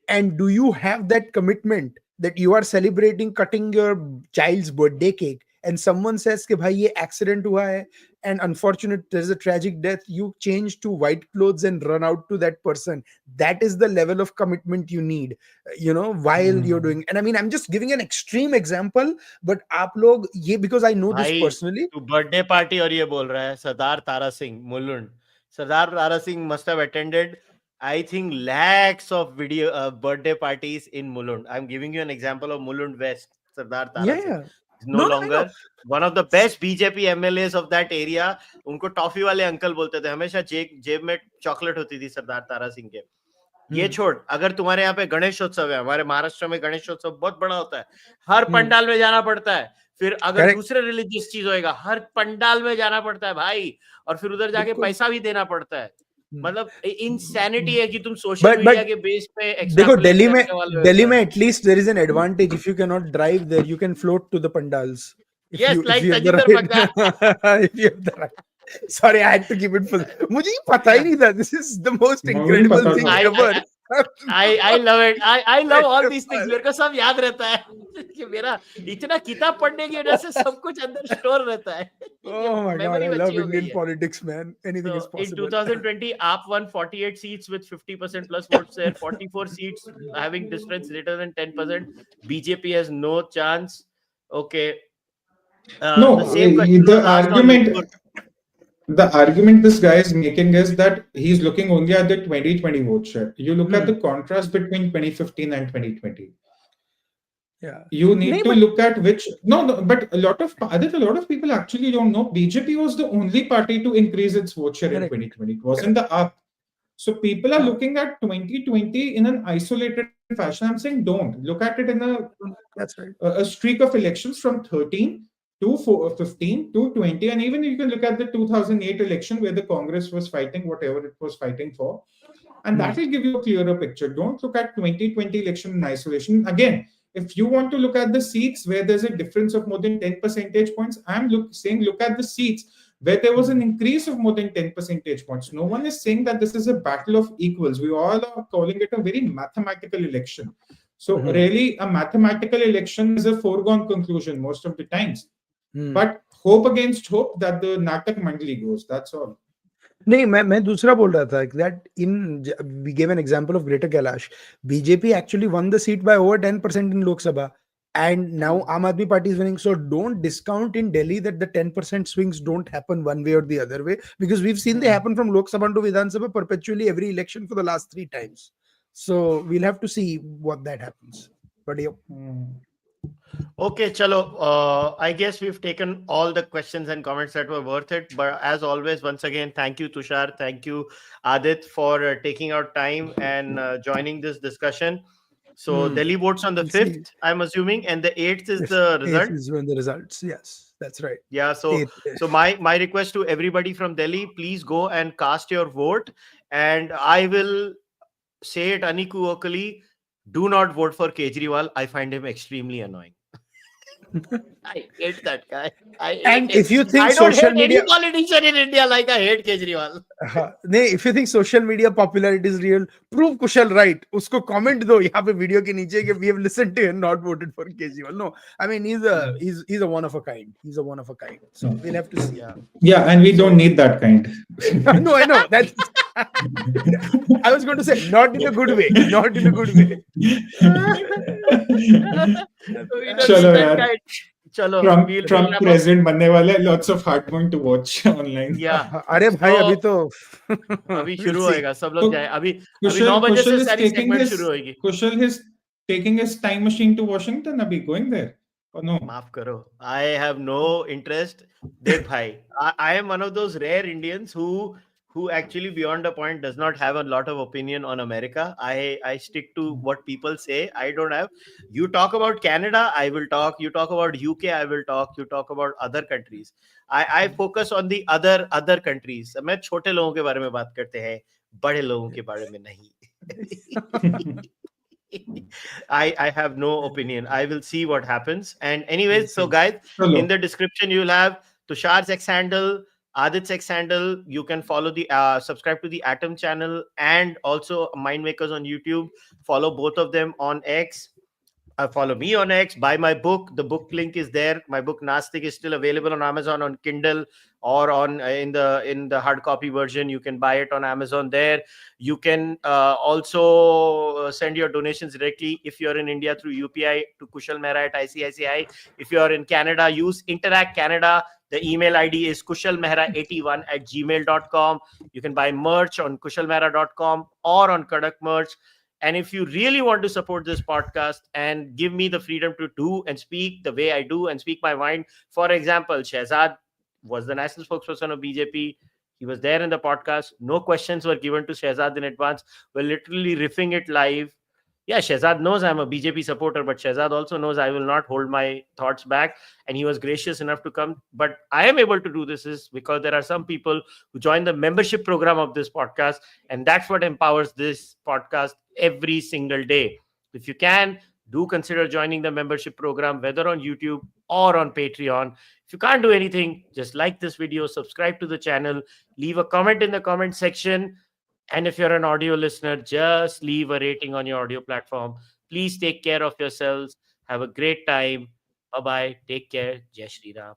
Speaker 8: And do you have that commitment that you are celebrating cutting your child's birthday cake and someone says कि भाई ये accident हुआ है and unfortunate there's a tragic death, you change to white clothes and run out to that person. That is the level of commitment you need, you know, while you're doing. And I mean, I'm just giving an extreme example, but आप लोग ये, because I know this personally.
Speaker 1: तू birthday party और ये बोल रहा है. Sardar Tara Singh Mulund. Sardar Tara Singh must have attended, I think, lakhs of birthday parties in Mulund. I'm giving you an example of Mulund West. Sardar Tara Singh is no longer one of the best BJP MLAs of that area. उनको toffee वाले uncle बोलते थे. हमेशा जेब में chocolate होती थी सरदार तारा सिंह के. ये छोड़, अगर तुम्हारे यहाँ पे गणेशोत्सव है, हमारे महाराष्ट्र में गणेशोत्सव बहुत बड़ा होता है, हर पंडाल में जाना पड़ता है. फिर अगर दूसरे रिलीजियस चीज होएगा, हर पंडाल में जाना पड़ता है भाई, और फिर उधर जाके पैसा भी देना पड़ता है. मतलब इंसैनिटी है कि तुम सोशल मीडिया के बेस पे.
Speaker 8: देखो दिल्ली में at least there is an advantage. If you can not drive there, you can float to the pandals.
Speaker 1: Yes, like Tajinder Bhagwan.
Speaker 8: If you have the right. Sorry, I had to keep it full. मुझे पता ही नहीं था. This is the most incredible thing ever.
Speaker 1: I love it. I love all these things. मेरे को सब याद रहता है कि मेरा इतना किताब पढ़ने की वजह से सब कुछ अंदर स्टोर रहता है.
Speaker 8: Oh my God, I love Indian politics, man. Anything is possible.
Speaker 1: In 2020, AAP won 48 seats with 50% plus votes there. 44 seats having difference greater than 10%. BJP has no chance. Okay.
Speaker 9: The argument this guy is making is that he's looking only at the 2020 vote share. You look at the contrast between 2015 and 2020.
Speaker 8: Yeah,
Speaker 9: you need to look at which but a lot of people actually don't know BJP was the only party to increase its vote share in 2020. It wasn't the AAP. So people are looking at 2020 in an isolated fashion. I'm saying don't look at it in
Speaker 8: That's right.
Speaker 9: a streak of elections from 13 to 15 to 20, and even you can look at the 2008 election where the Congress was fighting whatever it was fighting for, and that will give you a clearer picture. Don't look at 2020 election in isolation. Again, if you want to look at the seats where there's a difference of more than 10 percentage points, I'm saying look at the seats where there was an increase of more than 10 percentage points. No one is saying that this is a battle of equals. We all are calling it a very mathematical election. So really, a mathematical election is a foregone conclusion most of the times. But hope against hope that the Natak Mandali goes. That's all.
Speaker 8: नहीं मैं दूसरा बोल रहा था that we gave an example of Greater Kailash. BJP actually won the seat by over 10% in Lok Sabha, and now Aam Aadmi Party is winning. So don't discount in Delhi that the 10% swings don't happen one way or the other way, because we've seen they happen from Lok Sabha to Vidhan Sabha perpetually every election for the last 3 times. So we'll have to see what that happens. But yeah.
Speaker 1: Okay, chalo. I guess we've taken all the questions and comments that were worth it. But as always, once again, thank you, Tushar. Thank you, Aadit, for taking out time and joining this discussion. So Delhi votes on the 5th, I'm assuming, and the 8th is the result.
Speaker 8: 8th is when the results. Yes, that's right.
Speaker 1: Yeah. So my request to everybody from Delhi, please go and cast your vote. And I will say it unequivocally: do not vote for Kejriwal. I find him extremely annoying. I hate that guy.
Speaker 8: If you think
Speaker 1: I don't
Speaker 8: social
Speaker 1: hate
Speaker 8: media
Speaker 1: any politician in India like I hate Kejriwal.
Speaker 8: if you think social media popularity is real, prove Kushal right. Usko comment do yahan pe video ke niche ke we have listened to and not voted for Kejriwal. No, I mean he's a one of a kind. He's a one of a kind. So we'll have to see.
Speaker 9: Yeah, and we don't need that kind.
Speaker 8: No, I know that's. I was going to say not in a good way. Not in a good way.
Speaker 9: Chalo yaar.
Speaker 1: Chalo,
Speaker 9: Trump president बनने वाले, lots of heartburn to watch online.
Speaker 1: Yeah.
Speaker 8: अरे भाई अभी तो
Speaker 1: अभी शुरू होएगा, सब लोग जाए. अभी 9 बजे से सारी सेगमेंट शुरू होएगी.
Speaker 9: Kushal is taking his time machine to Washington. अभी going there or no?
Speaker 1: माफ करो. I have no interest. देख भाई, I am one of those rare Indians who actually beyond a point does not have a lot of opinion on America. I stick to what people say. I don't have. You talk about Canada, I will talk. You talk about UK, I will talk. You talk about other countries. I focus on the other countries. मैं छोटे लोगों के बारे में बात करते हैं, बड़े लोगों के बारे में नहीं. I have no opinion. I will see what happens. And anyways, so guys, in the description you'll have Tushar's X handle, Aadit's X handle. You can follow the subscribe to the Atom channel and also Mindmakers on YouTube. Follow both of them on X. Follow me on X. Buy my book. The book link is there. My book Nastik is still available on Amazon, on Kindle, or on in the hard copy version. You can buy it on Amazon there. You can also send your donations directly if you're in India through UPI to kushalmehra at ICICI. If you're in Canada, use Interac Canada. The email ID is kushalmehra81@gmail.com. You can buy merch on kushalmehra.com or on Kadak Merch. And if you really want to support this podcast and give me the freedom to do and speak the way I do and speak my mind, for example, Shehzad was the national spokesperson of BJP. He was there in the podcast. No questions were given to Shehzad in advance. We're literally riffing it live. Yeah, Shehzad knows I'm a BJP supporter, but Shehzad also knows I will not hold my thoughts back. And he was gracious enough to come. But I am able to do this is because there are some people who join the membership program of this podcast. And that's what empowers this podcast every single day. If you can, do consider joining the membership program, whether on YouTube or on Patreon. If you can't do anything, just like this video, subscribe to the channel, leave a comment in the comment section. And if you're an audio listener, just leave a rating on your audio platform. Please take care of yourselves. Have a great time. Bye-bye. Take care. Jai Shri Ram.